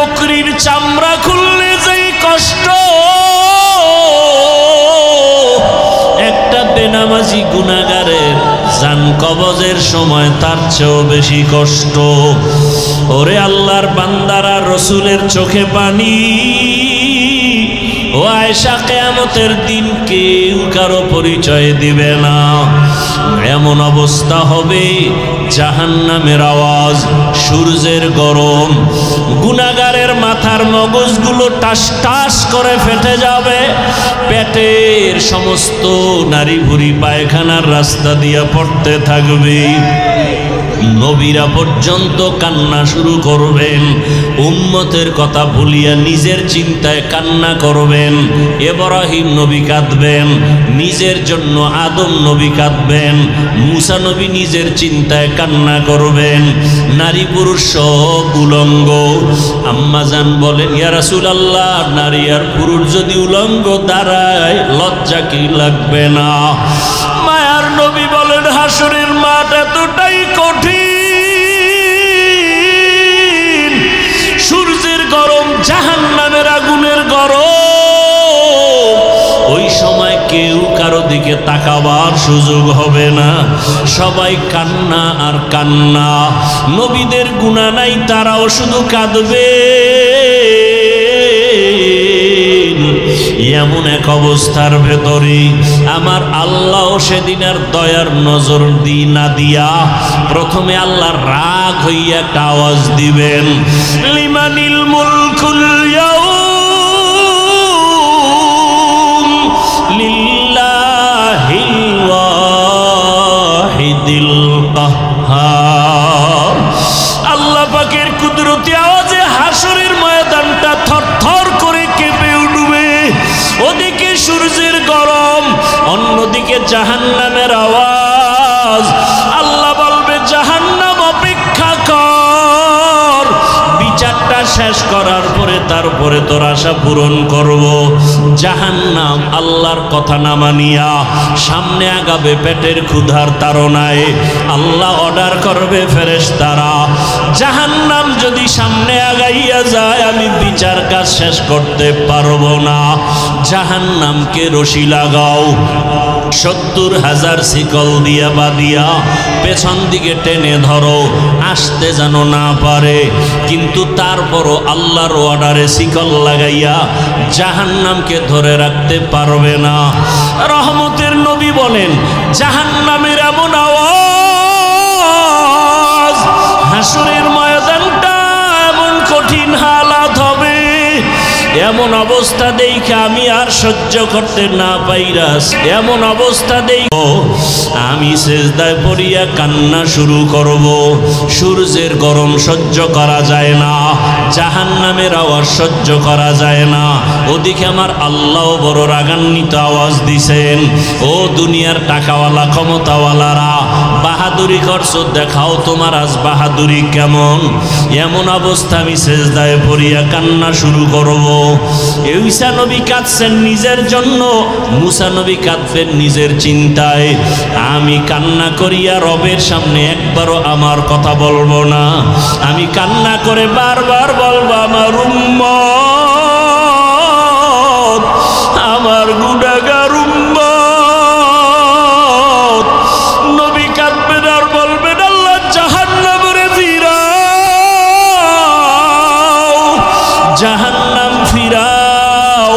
বকরির চামড়া খুললে যেই কষ্ট, একটা বেনামাজি গুনাহগারের জান কবজের সময় তার চেয়েও বেশি কষ্ট। ওরে আল্লাহর বান্দারা, রসুলের চোখে পানি। ও আয়েশা, কিয়ামতের দিন কেউ কারো পরিচয় দিবে না। এমন অবস্থা হবে, জাহান্নামের আওয়াজ, সূর্যের গরম, গুনাহগারের মাথার মগজগুলো টাস টাস করে ফেটে যাবে, পেটের সমস্ত নারী ভুঁড়ি পায়খানার রাস্তা দিয়ে পড়তে থাকবে। নবীরা পর্যন্ত কান্না শুরু করবেন, উম্মতের কথা ভুলিয়া নিজের চিন্তায় কান্না করবেন। ইব্রাহিম নবী কাঁদবেন, নিজের জন্য আদম নবী কাঁদবেন, মুসা নবী নিজের চিন্তায় কান্না করবেন। নারী পুরুষ সব উলঙ্গ। আম্মাজান বলেন, ইয়া রাসূলুল্লাহ, নারী আর পুরুষ যদি উলঙ্গ দাঁড়ায় লজ্জা কি লাগবে না? মায়ার নবী বলেন, হাসরের মাঠ এতটাই কঠিন, সূর্যের গরম, জাহান্নামের আগুনের গরম, ওই সময় কেউ কারো দিকে তাকাবার সুযোগ হবে না, সবাই কান্না আর কান্না। নবীদের গুনাহ নাই, তারাও শুধু কাঁদবে। এমন এক অবস্থার ভেতরে আমার আল্লাহ সেদিন আর দয়ার নজর না দিয়া প্রথমে আল্লাহ রাগ হইয়া একটা আওয়াজ দিবেন, লিমানিল মুলকুল ইয়াউম লিল্লাহিল ওয়াহিদিল কাহ্হার। আল্লাহ পাকের কুদরতি আওয়াজে হাসরের ময়দানটা থরথর করে কেঁপে উঠবে। ওদিকে সূর্যের গরম, অন্যদিকে জাহান্নামের আওয়াজ। আল্লাহ বলবে, জাহান্নাম অপেক্ষা কর, বিচারটা শেষ করার পরে তারপরে তোর আশা পূরণ করব। জাহান্নাম আল্লাহর কথা না মানিয়া সামনে আগাবে পেটের ক্ষুধার তাড়নায়। আল্লাহ অর্ডার করবে ফেরেশতারা, জাহান্নাম যদি সামনে আগাইয়া যায় আমি বিচার কাজ শেষ করতে পারবো না। জাহান্নামকে রশি লাগাও, ৭০,০০০ শিকল দিয়া বাঁধিয়া পেছন দিকে টেনে ধরো, আসতে যেন না পারে। কিন্তু তারপরও আল্লাহর অর্ডারে শিকল লাগাইয়া জাহান্নামকে ধরে রাখতে পারবে না। রহমতের নবী বলেন, জাহান্নামের এমন আওয়াজ, হাসরের ময়দানটা এমন কঠিন হালাত হবে, এমন অবস্থা দেখে আমি আর সহ্য করতে না পাইরা, এমন অবস্থা দেখো আমি সিজদায় পড়িয়া কান্না শুরু করব। সূর্যের গরম সহ্য করা যায় না, জাহান্নামের আওয়াজ সহ্য করা যায় না। ওদিকে আমার আল্লাহ বড় রাগান্বিত আওয়াজ দিছেন, ও দুনিয়ার টাকাওয়ালা ক্ষমতাওয়ালারা, বাহাদুরি করছো, দেখাও তোমার আজ বাহাদুরি কেমন। এমন অবস্থা আমি সিজদায় পড়িয়া কান্না শুরু করব। ঈসা নবী কাঁদছেন নিজের জন্য, মুসা নবী কাঁদবেন নিজের চিন্তায়। আমি কান্না করিয়া রবের সামনে একবারও আমার কথা বলবো না, আমি কান্না করে বারবার বলবো, আমার উম্মত, আমার গুনাহগার উম্মত। নবী কাঁদবেন আর বলবেন, আল্লাহ জাহান্নামে ফিরাও, জাহান্নাম ফিরাও,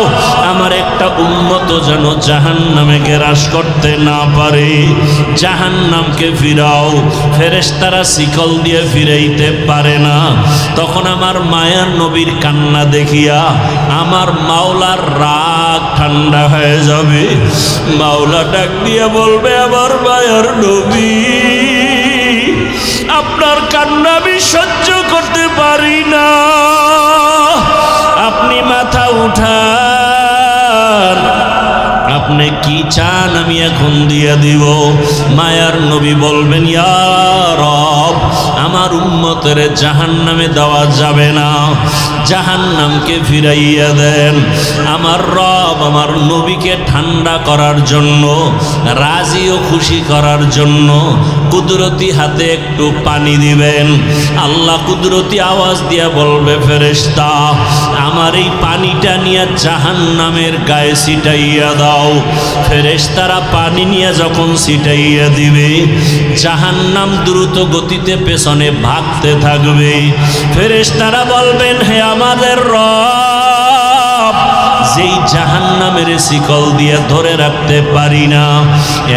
আমার একটা উম্মত যেন জাহান্নামে গ্রাস করতে না পারে, জাহান্নামকে ফিরাও। ফেরেশতারা শিকল দিয়ে ফিরাইতে পারে না। তখন আমার মায়ার নবীর কান্না দেখিয়া আমার মাওলার রাগ ঠান্ডা হয়ে যাবে। মাওলা ডাক দিয়ে বলবে, আমার মায়ার নবী, আপনার কান্না আমি সহ্য করতে পারি না, আপনি মাথা উঠান, আপনি কি চান আমি এখন দিয়ে দিব। মায়ার নবী বলবেন, ইয়া রব, আমার উম্মতের জাহান্নামে দেওয়া যাবে না, জাহান্নামকে ফিরাইয়া দেন। আমার রব আমার নবীকে ঠান্ডা করার জন্য, রাজি ও খুশি করার জন্য কুদরতি হাতে একটু পানি দিবেন। আল্লাহ কুদরতি আওয়াজ দিয়া বলবে, ফেরেশতা আমার এই পানিটা নিয়ে জাহান্নামের গায়ে ছিটাইয়া দাও। ফেরেশতারা পানি নিয়ে যখন ছিটাইয়া দিবে, জাহান্নাম দ্রুত গতিতে পেছনে ভাগতে থাকবে। ফেরেশতারা বলবেন, হে আমাদের রব, যেই জাহান্নামের শিকল দিয়ে ধরে রাখতে পারি না,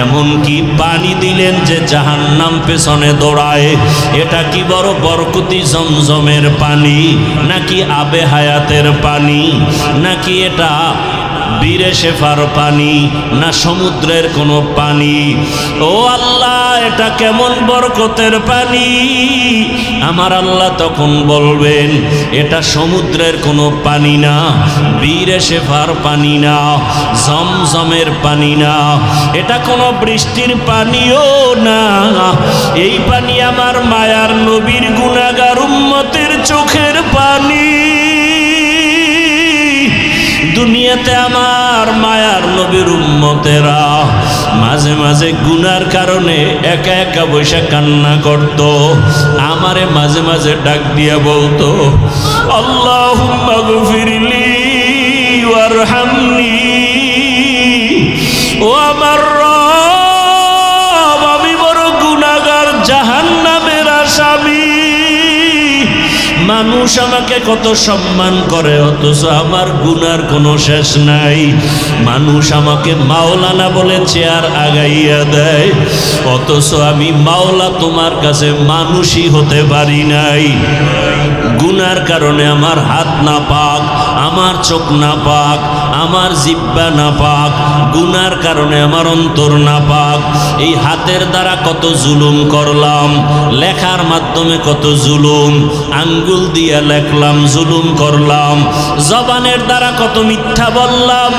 এমন কি পানি দিলেন যে জাহান্নাম পেছনে দৌড়ায়। এটা কি বড় বরকতি জমজমের পানি, নাকি আবে হায়াতের পানি, নাকি এটা বীরে শেফার পানি, না সমুদ্রের কোনো পানি? ও আল্লাহ, এটা কেমন বরকতের পানি? আমার আল্লাহ তখন বলবেন, এটা সমুদ্রের কোনো পানি না, বীরে শেফার পানি না, জমজমের পানি না, এটা কোনো বৃষ্টির পানিও না। এই পানি আমার মায়ার নবীর গুনাহগার উম্মতের চোখের পানি। দুনিয়াতে আমার মায়ার নবীর উম্মতেরা মাঝে মাঝে গুনার কারণে একা একা বসে কান্না করত। আমারে মাঝে মাঝে ডাক দিয়া বলতো, আল্লাহুম্মা গফিরলি ওয়ারহামনি। ও আমার রব, আমি বড় গুনাহগার, জাহান্নামের আসামি। মানুষ আমাকে কত সম্মান করে, অথচ আমার গুনার কোনো শেষ নাই। মানুষ আমাকে মাওলানা বলে চেয়ার আগাইয়া দেয়, অথচ আমি মাওলা তোমার কাছে মানুষই হতে পারি নাই। গুনার কারণে আমার হাত না পাক, আমার চোখ না পাক, আমার জিহ্বা না পাক, গুনার কারণে আমার অন্তর না পাক। এই হাতের দ্বারা কত জুলুম করলাম, লেখার মাধ্যমে কত জুলুম, আঙ্গুল দিয়ে লেখলাম, জুলুম করলাম। জবানের দ্বারা কত মিথ্যা বললাম,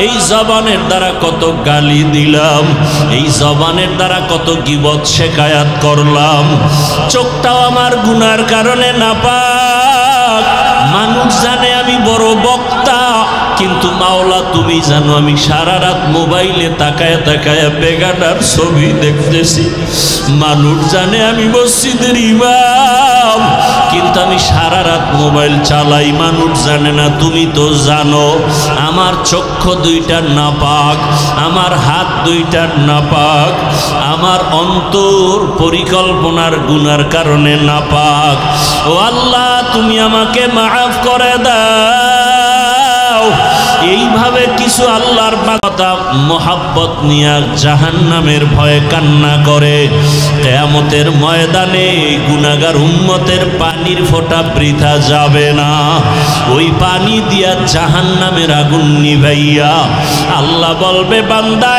এই জবানের দ্বারা কত গালি দিলাম, এই জবানের দ্বারা কত গীবত শেকায়াত করলাম। চোখটাও আমার গুনার কারণে না পাক। মানুষ জানে আমি বড় বক্তা, কিন্তু মাওলা তুমি জানো আমি সারা রাত মোবাইলে তাকায় তাকায় বেগানার ছবি দেখতেছি। মানুষ জানে আমি মসজিদের ইমাম, কিন্তু আমি সারা রাত মোবাইল চালাই। মানুষ জানে না, তুমি তো জানো আমার চক্ষু দুইটা নাপাক, আমার হাত দুইটা নাপাক, আমার অন্তর পরিকল্পনার গুনার কারণে নাপাক। ও আল্লাহ, তুমি আমাকে মাফ করে দাও। এইভাবে কিছু আল্লাহর বান্দা মোহাব্বত নিয়ে জাহান্নামের ভয়ে কান্না করে। কিয়ামতের ময়দানে গুনাহগার উম্মতের পানির ফোঁটা বৃথা যাবে না। ওই পানি দিয়া জাহান্নামের আগুন নিভাইয়া আল্লাহ বলবে, বান্দা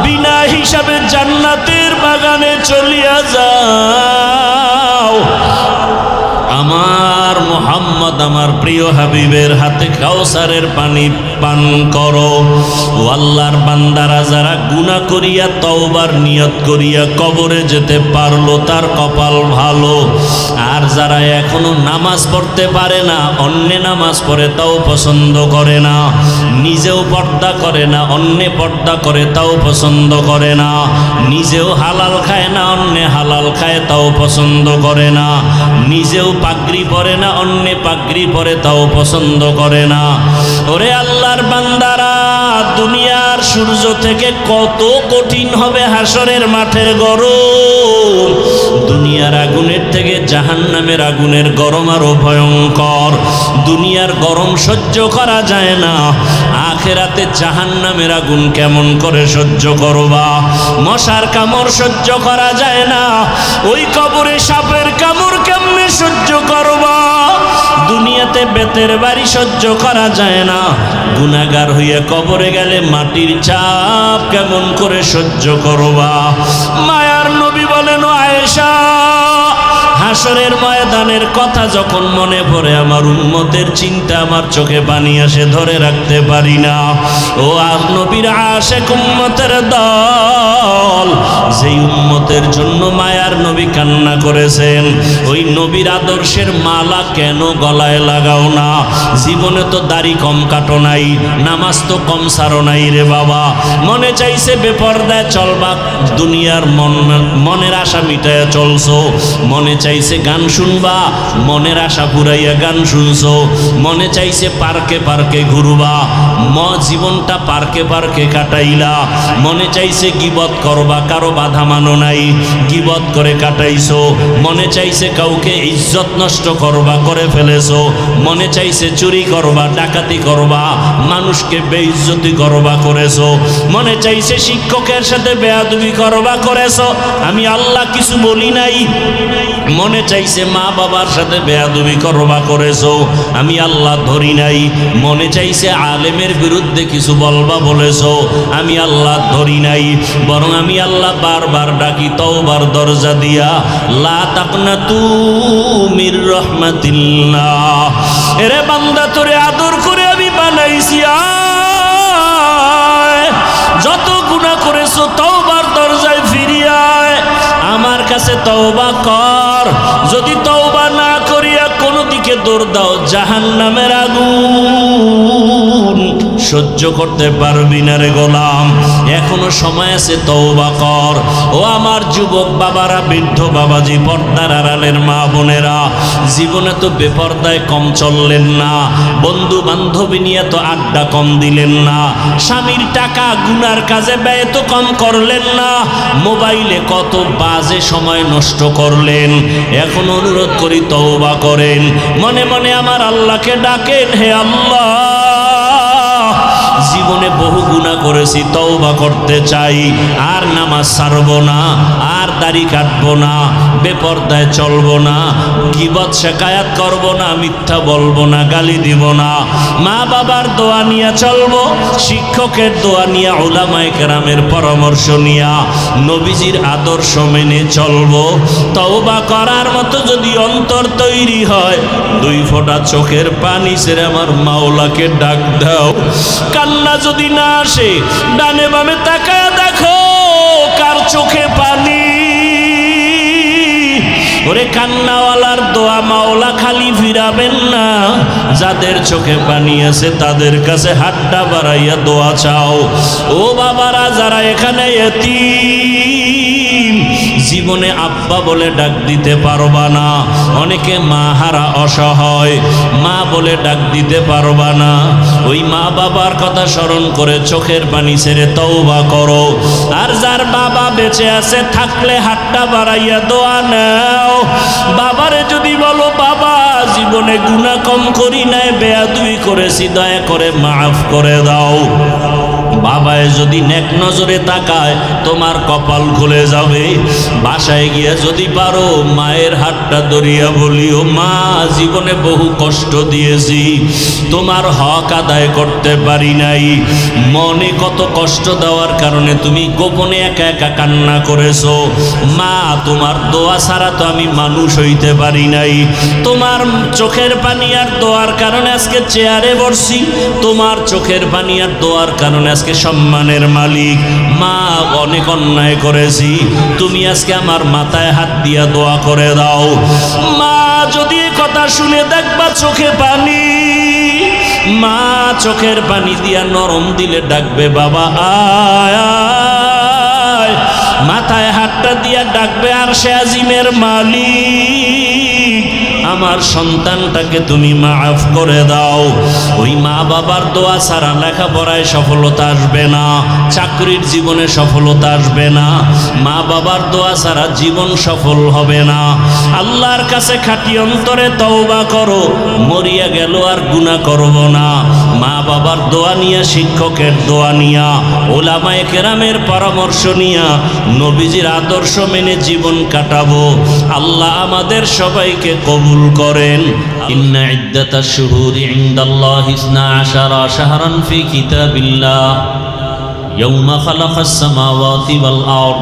বিনা হিসাবে জান্নাতের বাগানে চলিয়া যাও। আমার মুহাম্মদ আমার প্রিয় হাবিবের হাতে কাউসারের পানি পান করো। ও আল্লাহর বান্দারা, যারা গুনাহ করিয়া তওবার নিয়ত করিয়া কবরে যেতে পারলো তার কপাল ভালো। আর যারা এখনো নামাজ পড়তে পারে না, অন্য নামাজ পড়ে তাও পছন্দ করে না, নিজেও পর্দা করে না, অন্য পর্দা করে তাও পছন্দ করে না, নিজেও হালাল খায় না, অন্য হালাল খায় তাও পছন্দ করে না, নিজেও পাগড়ি পরে না, অন্য পাগড়ি পরে তাও পছন্দ করে না। ওরে আল্লাহর বান্দারা, দুনিয়ার সূর্য থেকে কত কঠিন হবে হাসরের মাঠের গরম। দুনিয়ার আগুনের থেকে জাহান্নামের আগুনের গরম আরো ভয়ঙ্কর। দুনিয়ার গরম সহ্য করা যায় না, আখেরাতে জাহান্নামের আগুন কেমন করে সহ্য করবা? মশার কামড় সহ্য করা যায় না, ওই কবরে সাপের কামড় কেমনে সহ্য করবা? দুনিয়াতে বেতের বাড়ি সহ্য করা যায় না, গুনাহগার হইয়া কবরে গেলে মাটির চাপ কেমন করে সহ্য করবা? মায়ার নবী বলেন, আয়েশা হাসরের ময়দানের কথা যখন মনে পড়ে আমার উম্মতের চিন্তা আমার চোখে পানি আসে, ধরে রাখতে পারি না। ও নবীর আশিক উম্মতের দল, যেই উম্মতের জন্য মায়ার নবী কান্না করেছেন, ওই নবীর আদর্শের মালা কেন গলায় লাগাও না? জীবনে তো দাড়ি কম কাটো নাই, নামাজ তো কম সারো নাই রে বাবা। মনে চাইছে বেপরদায় চলবা, দুনিয়ার মনের আশা মিটাইয়া চলছো। মনে চাইছে গান শুনবা, মনের আশা পুরাইয়া গান শুনছো। মনে চাইছে পার্কে পার্কে ঘুরবা, জীবনটা পার্কে পার্কে কাটাইলা। মনে চাইছে গীবত করবা, কারো বাধা মানো নাই, গীবত করে কাটাইছো। মনে চাইছে কাউকে ইজ্জত নষ্ট করবা, করে ফেলেছো। মনে চাইছে চুরি করবা, ডাকাতি করবা, মানুষকে বেইজ্জতি করবা, করেছো। মনে চাইছে শিক্ষকের সাথে বেয়াদবি করবা, করেছো। আমি আল্লাহ কিছু বলি নাই। মনে চাইছে মা বাবার সাথে বেয়াদবি করবা, করেছো। আমি আল্লাহ ধরি নাই। মনে চাইছে আলেমের বিরুদ্ধে কিছু বলবা, বলেছো। আমি আল্লাহ ধরি নাই। বরং আমি আল্লাহ বারবার ডাকি তওবার দরজা দিয়া, লা তাকনাতু মির রাহমাতিল্লাহ। এরে বান্দা, তোরে আদর করে আমি বানাইছি, যত গুনাহ করেছো তওবার দরজায় ফিরিয়ে আয়, আমার কাছে তওবা কর। যদি তওবা না করিয়া কোনো দিকে দৌড় দাও, জাহান্নামের আগুন সহ্য করতে পারবি না রে গোলাম। এখনো সময় আছে, তওবা কর। ও আমার যুবক বাবারা, বৃদ্ধ বাবাজি, পর্দার আড়ালের মা বোনেরা, জীবনে তো বেপর্দায় কম চললেন না, বন্ধু বান্ধবী নিয়ে তো আড্ডা কম দিলেন না, স্বামীর টাকা গুনার কাজে ব্যয় তো কম করলেন না, মোবাইলে কত বাজে সময় নষ্ট করলেন। এখন অনুরোধ করি তওবা করেন, মনে মনে আমার আল্লাহকে ডাকেন, হে আল্লাহ, জীবনে বহু গুনাহ করেছি, তওবা করতে চাই। আর নামাজ ছাড়বো না, আর দাড়ি কাটবো না, বেপরদায় চলবো না, গীবত শিকায়াত করবো না, মিথ্যা বলবো না, গালি দিব না, মা বাবার দোয়া নিয়ে চলবো, শিক্ষকের দোয়া নিয়ে, উলামায়ে কেরামের পরামর্শ নিয়ে, নবীজির আদর্শ মেনে চলবো। তওবা করার মতো যদি অন্তর তৈরি হয়, 2 ফোঁটা চোখের পানি ছেড়ে আমার মাওলাকে ডাক দাও। কান্না যদি না আসে, ডানে বামে তাকায় দেখো কার চোখে পানি। ওরে কান্নাওয়ালার দোয়া মাওলা খালি ফিরাবেন না, যাদের চোখে পানি আছে তাদের কাছে হাতটা বাড়াইয়া দোয়া চাও। ও বাবারা, যারা এখানে এতিম, জীবনে আব্বা বলে ডাক দিতে পারবা না, অনেকে মা হারা অসহায়, মা বলে ডাক দিতে পারবা না, ওই মা বাবার কথা স্মরণ করে চোখের পানি ছেড়ে তওবা করো। আর যার বাবা বেঁচে আছে, থাকলে হাতটা বাড়াইয়া দোয়া নাও। বাবারে যদি বলো, বাবা জীবনে গুনাহ কম করি নাই, বেয়াদবি করেছি, দয়া করে মাফ করে দাও। বাবায় যদি নেক নজরে তাকায়, তোমার কপাল খুলে যাবে। বাসায় গিয়া যদি পারো, মায়ের হাতটা ধরিয়া বলিও, মা জীবনে বহু কষ্ট দিয়েছি, তোমার হক আদায় করতে পারি নাই, মনে কত কষ্ট দেওয়ার কারণে তুমি গোপনে একা একা কান্না করেছো। মা, তোমার দোয়া ছাড়া তো আমি মানুষ হইতে পারি নাই, তোমার চোখের পানি আর দোয়ার কারণে আজকে চেয়ারে বসছি, তোমার চোখের পানি আর দোয়ার কারণে আজকে সম্মানের মালিক। মা, অনেক অন্যায় করেছি, তুমি আজকে আমার মাথায় হাত দিয়া দোয়া করে দাও। মা যদি কথা শুনে দেখবা চোখে পানি, মা চোখের পানি দিয়া নরম দিলে ডাকবে, বাবা আয় আয়। মাথায় হাতটা দিয়া ডাকবে, আর সে আজিমের মালিক, আমার সন্তানটাকে তুমি মাফ করে দাও। ওই মা বাবার দোয়া ছাড়া লেখাপড়ায় সফলতা আসবে না, চাকরির জীবনে সফলতা আসবে না, মা বাবার দোয়া ছাড়া জীবন সফল হবে না। আল্লাহর কাছে খাঁটি অন্তরে তওবা করো, মরিয়া গেল আর গুনাহ করব না। মা বাবার দোয়া নিয়া, শিক্ষকের দোয়া নিয়া, উলামায়ে কেরামের পরামর্শ নিয়া, নবীজির আদর্শ মেনে জীবন কাটাবো। আল্লাহ আমাদের সবাইকে কবুল করেন। ইন্না ইদ্দাতাশ শুহুরি ইনদাল্লাহি 12 শাহরান ফি কিতাবিল্লাহ ইয়াওমা খালাকাস সামাওয়াতি ওয়াল আরদ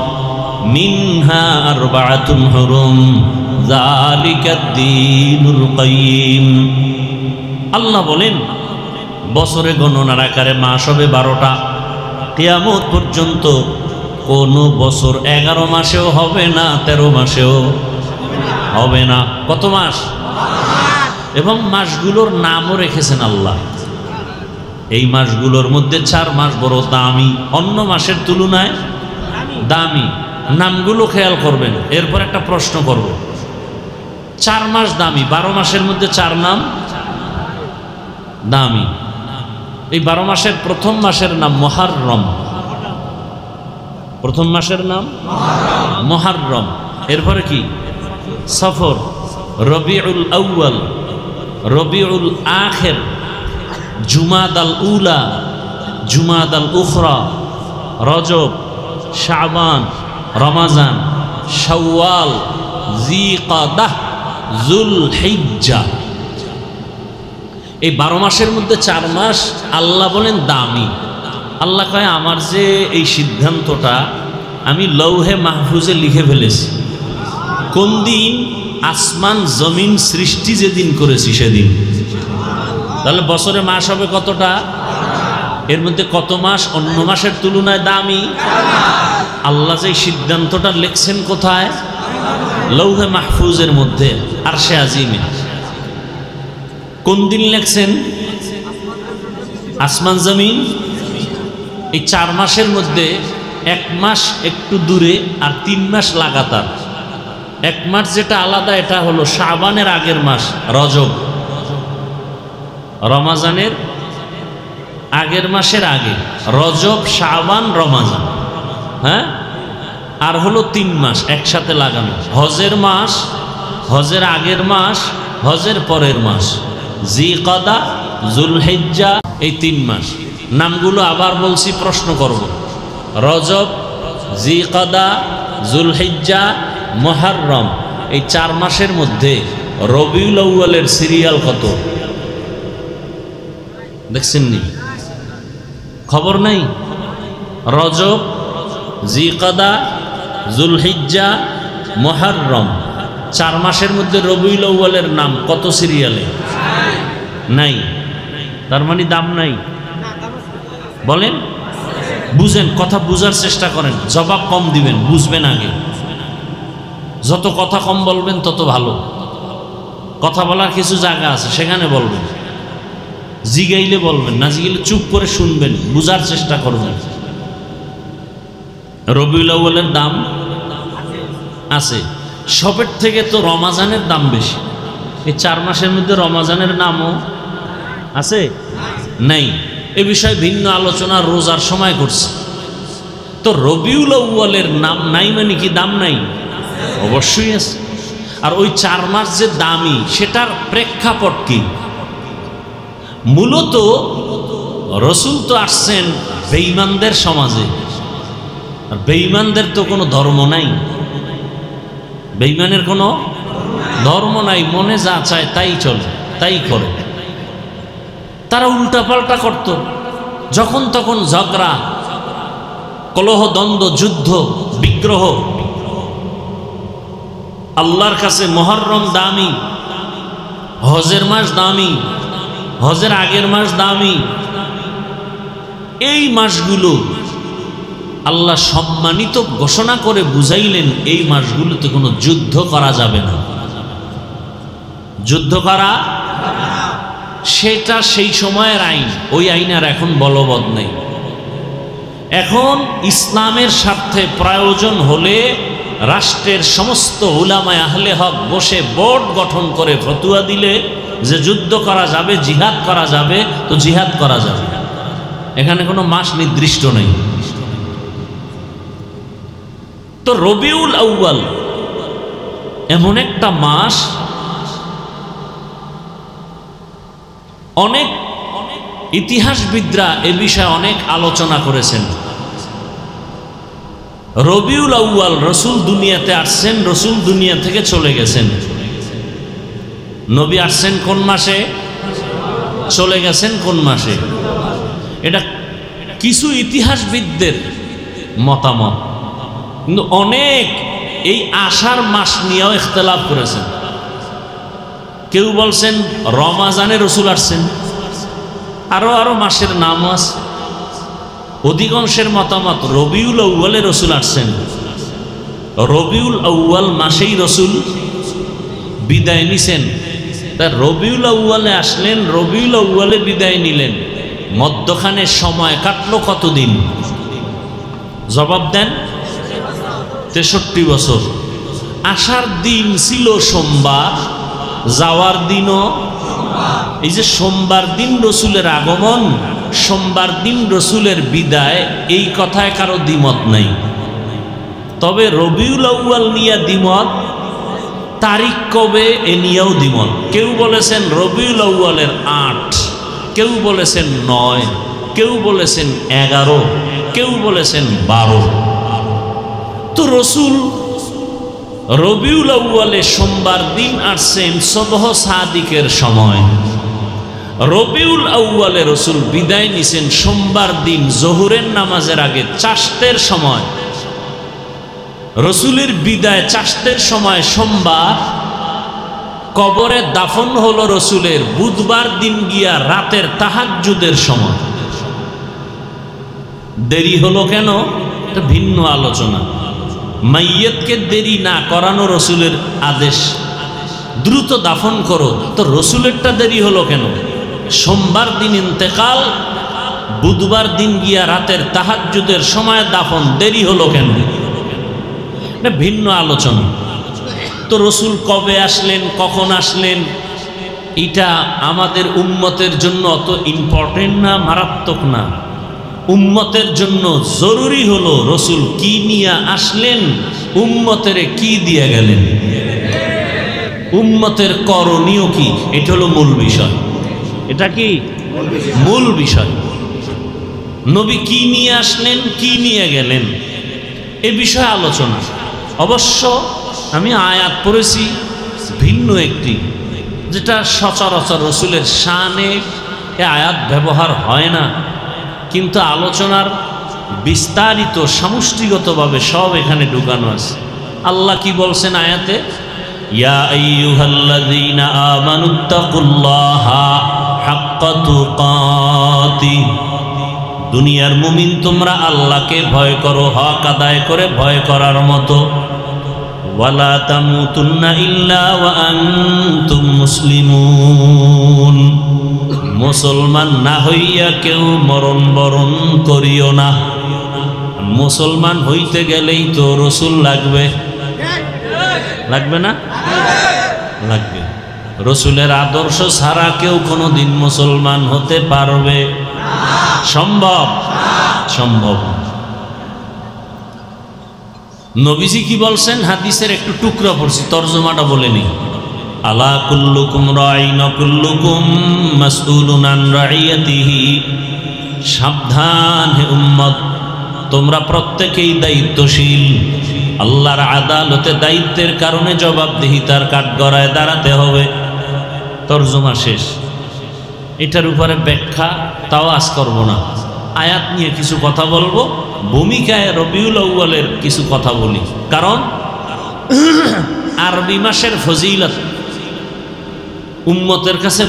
মিনহা 4 হুরুম যালিকাদ-দীনুল কাইয়্যিম। আল্লাহ বলেন বছরে গণনার আকারে মাস হবে 12টা, কিয়ামত পর্যন্ত কোনো বছর 11 মাসেও হবে না, 13 মাসেও হবে না। কত মাস? এবং মাসগুলোর নামও রেখেছেন আল্লাহ। এই মাসগুলোর মধ্যে 4 মাস বড় দামি, অন্য মাসের তুলনায় দামি। নামগুলো খেয়াল করবেন। এরপর একটা প্রশ্ন করব, 4 মাস দামি, 12 মাসের মধ্যে 4 নাম দামি। এই 12 মাসের প্রথম মাসের নাম মুহররম। প্রথম মাসের নাম মুহররম। এরপরে কি? সফর, রবিউল আউয়াল, রবিউল আখির, জুমাদাল উলা, জুমাদাল উখরা, রজব, শাবান, রমাজান, শাওয়াল, যিকাদাহ, যুলহিজ্জা। এই 12 মাসের মধ্যে 4 মাস আল্লাহ বলেন দামি। আল্লাহ কয় আমার যে এই সিদ্ধান্তটা আমি লৌহে মাহফুজে লিখে ফেলেছি। কোন দিন? আসমান জমিন সৃষ্টি যেদিন করেছি সেদিন। তাহলে বছরে মাস হবে কতটা? এর মধ্যে কত মাস অন্য মাসের তুলনায় দামি? আল্লাহ যে সিদ্ধান্তটা লিখছেন কোথায়? লৌহে মাহফুজের মধ্যে, আরশে আজিমে। কোন দিন লিখছেন? আসমান জমিন। এই 4 মাসের মধ্যে 1 মাস একটু দূরে আর 3 মাস লাগাতার। 1 মাস যেটা আলাদা এটা হলো শাবানের আগের মাস রজব, রমাজানের আগের মাসের আগে রজব, শাবান, রমাজান। হ্যাঁ, আর হলো 3 মাস একসাথে লাগানো। হজের মাস, হজের আগের মাস, হজের পরের মাস, যিকাদা, যুলহিজ্জা, এই 3 মাস। নামগুলো আবার বলছি, প্রশ্ন করব। রজব, যিকাদা, যুলহিজ্জা, মুহররম, এই 4 মাসের মধ্যে রবিউল আউয়ালের সিরিয়াল কত দেখছেন নি? খবর নাই? রজব, যিকাদা, যুলহিজ্জা, মুহররম, 4 মাসের মধ্যে রবিউল আউয়ালের নাম কত সিরিয়ালে? নাই। তার মানে দাম নাই। বলেন, বুঝেন, কথা বুঝার চেষ্টা করেন। জবাব কম দিবেন, বুঝবেন আগে। যত কথা কম বলবেন তত ভালো। কথা বলার কিছু জায়গা আছে, সেখানে বলবেন। জিগাইলে বলবেন, না জিগাইলে চুপ করে শুনবেন, বুঝার চেষ্টা করবেন। রবিউল আউয়ালের দাম আছে। সবের থেকে তো রমাজানের দাম বেশি। এই 4 মাসের মধ্যে রমাজানের নামও আছে? নাই। এ বিষয়ে ভিন্ন আলোচনা রোজার সময় করছে। তো রবিউল আউয়ালের নাম নাই মানে কি দাম নাই? অবশ্যই আছে। আর ওই 4 মাস যে দামি, সেটার প্রেক্ষাপট কি? মূলত রসুল তো আসছেন বেঈমানদের সমাজে, আর বেঈমানদের তো কোনো ধর্ম নাই। বেঈমানের কোনো ধর্ম নাই, মনে যা চায় তাই চলে, তাই করে। তারা উল্টাপাল্টা করত, যখন তখন ঝগড়া, কলহ, দ্বন্দ্ব, যুদ্ধ, বিগ্রহ। আল্লাহর কাছে মুহররম দামি, হজের মাস দামি, হজের আগের মাস দামি। এই মাসগুলো আল্লাহ সম্মানিত ঘোষণা করে বুঝাইলেন, এই মাসগুলোতে কোনো যুদ্ধ করা যাবে না। যুদ্ধ করা সেটা সেই সময়ের আইন, ওই আইন আর এখন বলবৎ নেই। এখন ইসলামের স্বার্থে প্রয়োজন হলে রাষ্ট্রের সমস্ত উলামায়ে আহলে হক বসে বোর্ড গঠন করে ফতোয়া দিলে যে যুদ্ধ করা যাবে, জিহাদ করা যাবে, তো জিহাদ করা যাবে। এখানে কোনো মাস নির্দিষ্ট নেই। তো রবিউল আউয়াল এমন একটা মাস, অনেক ইতিহাসবিদরা এ বিষয়ে অনেক আলোচনা করেছেন। রবিউল আউয়াল, রসুল দুনিয়াতে আসছেন, রসুল দুনিয়া থেকে চলে গেছেন। নবী আসছেন কোন মাসে, চলে গেছেন কোন মাসে? এটা কিছু ইতিহাসবিদদের মতামত, কিন্তু অনেক এই আষাঢ় মাস নিয়েও ইখতিলাফ করেছেন। কেউ বলছেন রমাজানে রসুল আসছেন, আরো মাসের নামও আছে। অধিকাংশের মতামত রবিউল আউয়ালে রসুল আসছেন। রবিউল আউয়াল মাসেই রসুল বিদায় নিছেন। তা রবিউল আউয়ালে আসলেন, রবিউল আউয়ালে বিদায় নিলেন, মধ্যখানে সময় কাটলো কতদিন? জবাব দেন। 63 বছর। আসার দিন ছিল সোমবার, যাওয়ার দিনও। এই যে সোমবার দিন রসুলের আগমন, সোমবার দিন রসুলের বিদায়, এই কথায় কারো দ্বিমত নাই। তবে রবিউল আউয়াল নিয়ে দ্বিমত, তারিখ কবে এ নিয়েও দ্বিমত। কেউ বলেছেন রবিউল আউয়ালের 8, কেউ বলেছেন 9, কেউ বলেছেন 11, কেউ বলেছেন 12। তো রসুল রবিউল আউয়ালে সোমবার দিন আসছেন সবহ সাদিকের সময়। রবিউল আউয়ালে রসুল বিদায় নিছেন সোমবার দিন জোহরের নামাজের আগে চাষতের সময়। রসুলের বিদায় চাষতের সময় সোমবার, কবরে দাফন হলো রসুলের বুধবার দিন গিয়া রাতের তাহাজ্জুদের সময়। দেরি হলো কেন? এটা ভিন্ন আলোচনা। মাইয়তকে দেরি না করানো রসুলের আদেশ, দ্রুত দাফন করো। তো রসুলেরটা দেরি হলো কেন? সোমবার দিন ইন্তেকাল, বুধবার দিন গিয়া রাতের তাহাজ্জুদের সময় দাফন, দেরি হলো কেন? এটা ভিন্ন আলোচনা। তো রসুল কবে আসলেন, কখন আসলেন, এটা আমাদের উম্মতের জন্য অত ইম্পর্টেন্ট না, মারাত্মক না। উম্মতের জন্য জরুরি হলো রসুল কি নিয়ে আসলেন, উম্মতের কি দিয়ে গেলেন, উম্মতের করণীয় কি, এটা হলো মূল বিষয়। এটা কি মূল বিষয়? নবী কি নিয়ে আসলেন, কি নিয়ে গেলেন, এ বিষয়ে আলোচনা। অবশ্য আমি আয়াত পড়েছি ভিন্ন একটি, যেটা সচরাচর রসুলের শানে এ আয়াত ব্যবহার হয় না, কিন্তু আলোচনার বিস্তারিত সামষ্টিগতভাবে সব এখানে ঢুকানো আছে। আল্লাহ কি বলছেন আয়াতে? ইয়া আইয়ুহাল্লাযীনা আমানুত্তাকুল্লাহা হাক্কা তুকাতি। দুনিয়ার মুমিন তোমরা আল্লাহকে ভয় করো, হক আদায় করে ভয় করার মতো। ওয়ালা তামুতুন্না ইল্লা ওয়া আনতুম মুসলিমুন। মুসলমান না হইয়া কেউ মরণ বরণ করিও না। মুসলমান হইতে গেলেই তো রসুল লাগবে, লাগবে না? লাগবে। রসুলের আদর্শ ছাড়া কেউ কোনোদিন মুসলমান হতে পারবে? সম্ভব? সম্ভব। নবীজি কি বলছেন? হাদিসের একটু টুকরা পড়ছি, তরজমাটা বলেনি। আলা কুল্লুকুম রাইন কুল্লুকুম মাসউলুন আন রাইয়াতিহি। সাবধান হে উম্মত, তোমরা প্রত্যেকেই দায়িত্বশীল। আল্লাহর আদালতে দায়িত্বের কারণে জবাবদিহিতার কাঠগড়ায় দাঁড়াতে হবে। তরজমা শেষ। এটার উপরে ব্যাখ্যা তাও আজ করব না। আয়াত নিয়ে কিছু কথা বলবো, ভূমিকায় রবিউল আউয়ালের কিছু কথা বলি। কারণ আরবি মাসের ফজিলত উম্মতের কাছে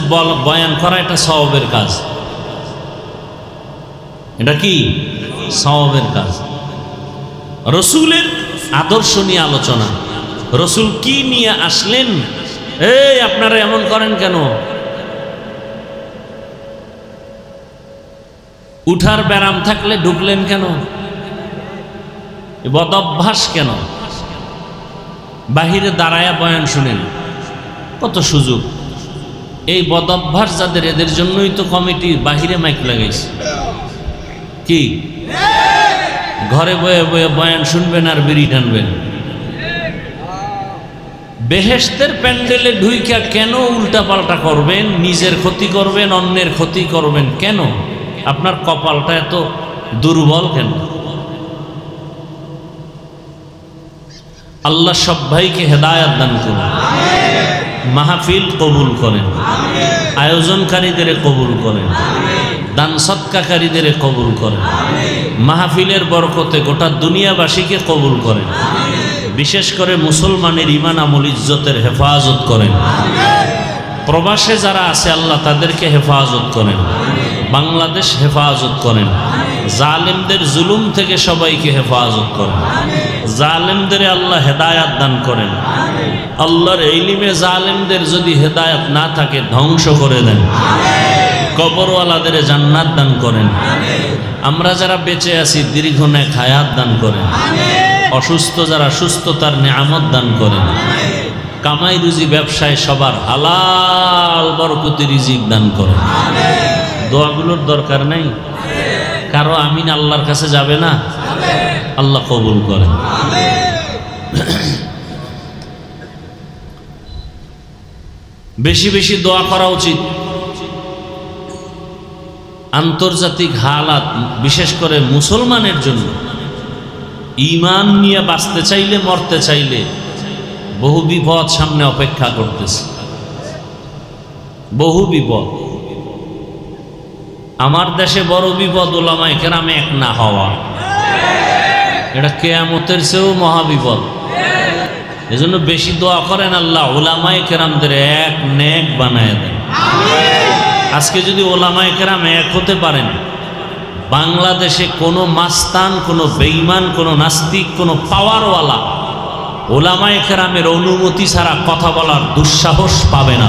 বয়ান করা এটা সওয়াবের কাজ। এটা কি সওয়াবের কাজ। রসুলের আদর্শ নিয়ে আলোচনা, রসুল কি নিয়ে আসলেন। এই আপনারা এমন করেন কেন? উঠার ব্যারাম থাকলে ঢুকলেন কেন? বদঅভ্যাস কেন? বাহিরে দাঁড়ায়া বয়ান শুনেন, কত সুযোগ। এই বদঅভ্যাস যাদের, এদের জন্যই তো কমিটি বাহিরে মাইক লাগাইছে। কি ঘরে বয়ে বয়ে বয়ান শুনবেন আর বিড়ি টানবেন? বেহেশতের প্যান্ডেলে ঢুইকা কেন উল্টাপাল্টা করবেন? নিজের ক্ষতি করবেন, অন্যের ক্ষতি করবেন কেন? আপনার কপালটা এত দুর্বল কেন? আল্লাহ সব ভাইকে হেদায়েত দান করুন, মাহফিল কবুল করেন, আয়োজনকারীদের কবুল করেন, দান সৎকারীদের কবুল করেন, মাহফিলের বরকতে গোটা দুনিয়াবাসীকে কবুল করেন। বিশেষ করে মুসলমানের ঈমান আমল ইজ্জতের হেফাজত করেন। প্রবাসে যারা আছে আল্লাহ তাদেরকে হেফাজত করেন, বাংলাদেশ হেফাজত করেন, জালেমদের জুলুম থেকে সবাইকে হেফাজত করেন, জালেমদের আল্লাহ হেদায়াত দান করেন। আল্লাহর ইলমে জালেমদের যদি হেদায়াত না থাকে ধ্বংস করে দেন, কবরওয়ালাদের জান্নাত দান করেন। আমরা যারা বেঁচে আছি দীর্ঘ নেক হায়াত দান করেন, অসুস্থ যারা সুস্থতার নিয়ামত দান করেন। কামাই রুজি ব্যবসায় সবার হালাল বরকতি রিজিক দান করেন। দোয়াগুলোর দরকার নেই কারো, আমিন আল্লাহর কাছে যাবে না, আল্লাহ কবুল করেন। বেশি বেশি দোয়া করা উচিত। আন্তর্জাতিক হালাত বিশেষ করে মুসলমানের জন্য, ঈমান নিয়ে বাঁচতে চাইলে মরতে চাইলে বহু বিপদ সামনে অপেক্ষা করতেছে, বহু বিপদ। আমার দেশে বড় বিপদ ওলামায়ে কেরামে এক না হওয়া, এটা কিয়ামতের চেয়েও মহাবিপদ। এজন্য বেশি দোয়া করেন আল্লাহ ওলামায়ে কেরামদের এক নেক বানায় দেন। আজকে যদি ওলামায়ে কেরাম এক হতে পারেন, বাংলাদেশে কোনো মাস্তান, কোনো বেঈমান, কোনো নাস্তিক, কোনো পাওয়ারওয়ালা ওলামায়ে কেরামের অনুমতি ছাড়া কথা বলার দুঃসাহস পাবে না।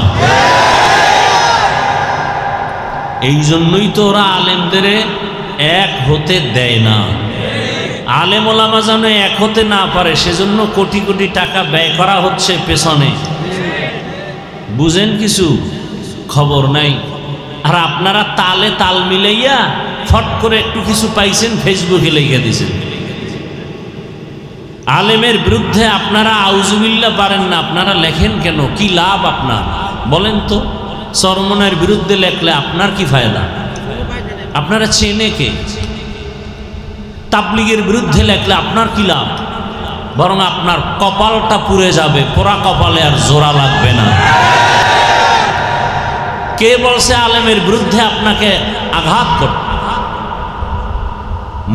এই জন্যই তো ওরা আলেমদের এক হতে দেয় না। আলেম ওলামা যেন এক হতে না পারে সেজন্য কোটি কোটি টাকা ব্যয় করা হচ্ছে পেছনে। বুঝেন কিছু খবর নাই। আর আপনারা তালে তাল মিলাইয়া ফট করে একটু কিছু পাইছেন, ফেসবুকে লিখে দিয়েছেন। আলেমের বিরুদ্ধে আপনারা আউজুবিল্লাহ পারেন না, আপনারা লেখেন কেন? কি লাভ আপনার বলেন তো? চরমনের বিরুদ্ধে লেখলে আপনার কি ফায়দা? আপনারা চেনে কে? তাবলীগের বিরুদ্ধে লেখলে আপনার কি লাভ? বরং আপনার কপালটা পুড়ে যাবে, পোড়া কপালে আর জোড়া লাগবে না। কে বলছে আলেমের বিরুদ্ধে আপনাকে আঘাত করতে?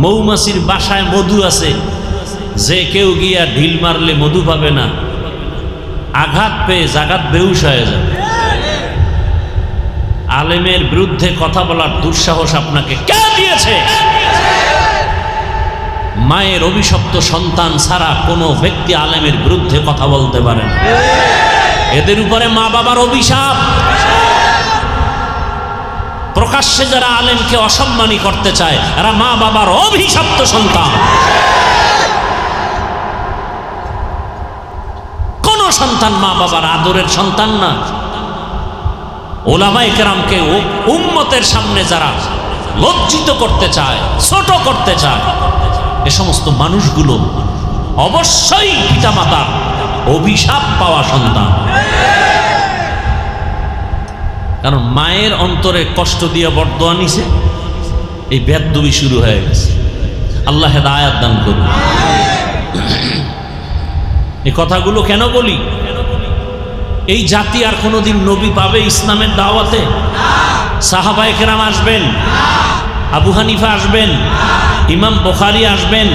মৌমাছির বাসায় মধু আছে, যে কেউ গিয়া ঢিল মারলে মধু পাবে না, আঘাত পেয়ে জাগাত বেহুশ হয়ে যাবে। আলেমের বিরুদ্ধে কথা বলার দুঃসাহস আপনাকে কে দিয়েছে? মায়ের অভিশপ্ত সন্তান ছাড়া কোনো ব্যক্তি আলেমের বিরুদ্ধে কথা বলতে পারে না। এদের উপরে মা বাবার অভিশাপ। প্রকাশ্যে যারা আলেমকে অসম্মানী করতে চায় এরা মা বাবার অভিশপ্ত সন্তান। কোন সন্তান মা বাবার আদরের সন্তান না। ওলামায়ে কেরামকে উম্মতের সামনে যারা লজ্জিত করতে চায়, ছোট করতে চায়, এ সমস্ত মানুষগুলো অবশ্যই পিতামাতার অভিশাপ পাওয়া সন্তান। কারণ মায়ের অন্তরে কষ্ট দিয়ে বরদোয়া নিছে, এই বেয়াদবি শুরু হয়ে গেছে। আল্লাহ হেদায়েত দান করুন। এই কথাগুলো কেন বলি? এই জাতি আর কোনোদিন নবী পাবে ইসলামের দাওয়াতে? সাহাবায়ে কেরাম আসবেন, আবু হানিফা আসবেন, ইমাম বুখারী আসবেন,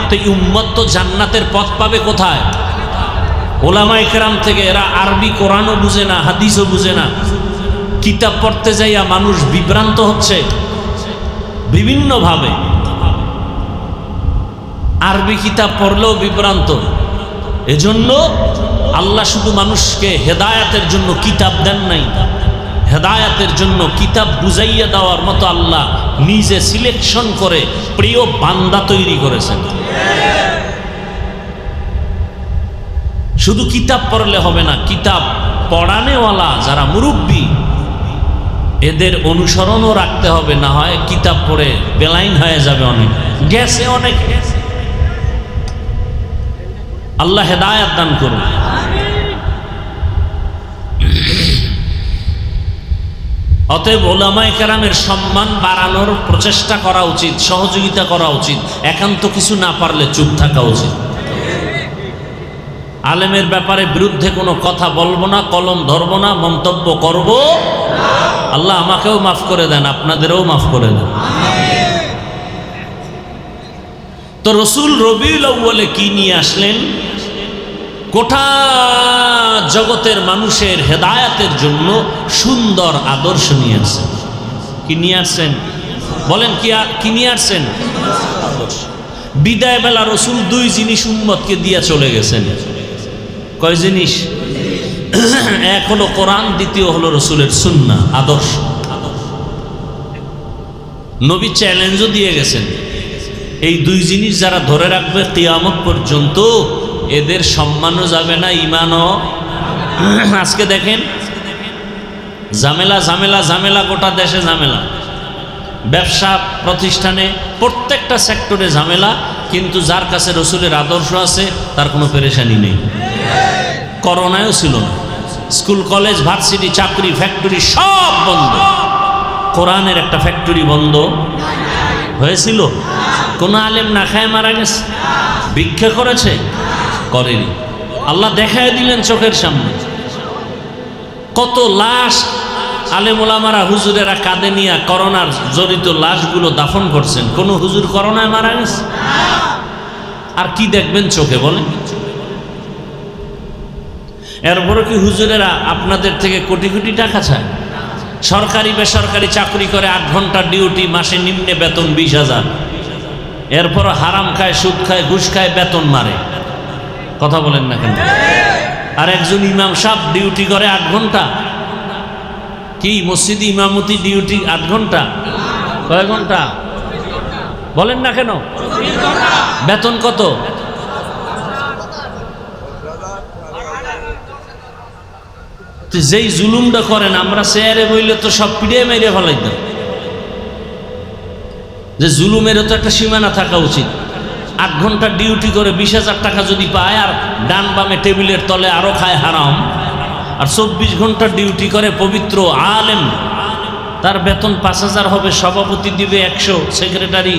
তো এই উম্মত তো জান্নাতের পথ পাবে কোথায়? ওলামায়ে কেরাম থেকে। এরা আরবি কোরআনও বুঝে না, হাদিসও বুঝে না। কিতাব পড়তে যাইয়া মানুষ বিভ্রান্ত হচ্ছে বিভিন্নভাবে। আরবি কিতাব পড়লেও বিভ্রান্ত। এজন্য আল্লাহ শুধু মানুষকে হেদায়াতের জন্য কিতাব দেন নাই, হেদায়াতের জন্য কিতাব বুঝাইয়া দেওয়ার মতো আল্লাহ নিজে সিলেকশন করে প্রিয় বান্দা তৈরি করেছেন। শুধু কিতাব পড়লে হবে না, কিতাব পড়ানেওয়ালা যারা মুরব্বী এদের অনুসরণও রাখতে হবে। না হয় কিতাব পড়ে বেলাইন হয়ে যাবে, অনেক গেছে, অনেক। আল্লাহ হেদায়াত দান করুন। অতএব ওলামায়ে কেরামের সম্মান বাড়ানোর প্রচেষ্টা করা উচিত, সহযোগিতা করা উচিত। একান্ত কিছু না পারলে চুপ থাকা উচিত। আলেমের ব্যাপারে বিরুদ্ধে কোনো কথা বলবো না, কলম ধরবো না, মন্তব্য করব। আল্লাহ আমাকেও মাফ করে দেন, আপনাদেরও মাফ করে দেন। তো রসুল রবিউল আউয়ালে কি নিয়ে আসলেন? গোটা জগতের মানুষের হেদায়াতের জন্য সুন্দর আদর্শ নিয়ে আসছেন। কি নিয়ে আসছেন বলেন? কি নিয়ে আসছেন? আদর্শ। বিদায় বেলা রসুল দুই জিনিস উম্মতকে দিয়ে চলে গেছেন। কয় জিনিস? এক হলো কোরআন, দ্বিতীয় হলো রসুলের সুন্নাহ, আদর্শ। নবী চ্যালেঞ্জও দিয়ে গেছেন, এই দুই জিনিস যারা ধরে রাখবে কিয়ামত পর্যন্ত এদের সম্মানও যাবে না, ইমানও। আজকে দেখেন ঝামেলা ঝামেলা ঝামেলা, গোটা দেশে ঝামেলা, ব্যবসা প্রতিষ্ঠানে প্রত্যেকটা সেক্টরে ঝামেলা, কিন্তু যার কাছে রসুলের আদর্শ আছে তার কোনো পেরেশানি নেই। করোনায়ও ছিল না, স্কুল কলেজ ভার্সিটি চাকরি ফ্যাক্টরি সব বন্ধ, কোরআনের একটা ফ্যাক্টরি বন্ধ হয়েছিল? কোন আলেম না খায় মারা গেছে? ভিক্ষা করেছে? করেনি। আল্লাহ দেখায় দিলেন চোখের সামনে। কত লাশ আলেম ওলামারা হুজুরেরা কাঁধে নিয়ে করোনার জড়িত লাশগুলো দাফন করছেন, কোন হুজুর করোনায় মারা গেছে? আর কি দেখবেন চোখে বলেন? এরপরে কি হুজুরেরা আপনাদের থেকে কোটি কোটি টাকা চায়? সরকারি বেসরকারি চাকরি করে 8 ঘন্টা ডিউটি, মাসে নিম্নে বেতন 20,000, এরপর হারাম খায়, সুদ খায়, ঘুষ খায়, বেতন মারে। কথা বলেন না কেন? আর একজন ইমাম সাহেব ডিউটি করে 8 ঘন্টা, কি মসজিদে ইমামতি ডিউটি 8 ঘন্টা? কয় ঘন্টা বলেন না কেন? বেতন কত? যেই জুলুমটা করেন আমরা চেয়ারে বইলে তো সব পিড়িয়ে মেরে ফেলাইতাম। যে জুলুমেরও তো একটা সীমানা থাকা উচিত। 8 ঘন্টা ডিউটি করে 20,000 টাকা যদি পায়, আর ডান বামে টেবিলের তলে আরো খায় হারাম, আর 24 ঘন্টা ডিউটি করে পবিত্র আলেম, তার বেতন 5,000 হবে, সভাপতি দিবে 100, সেক্রেটারি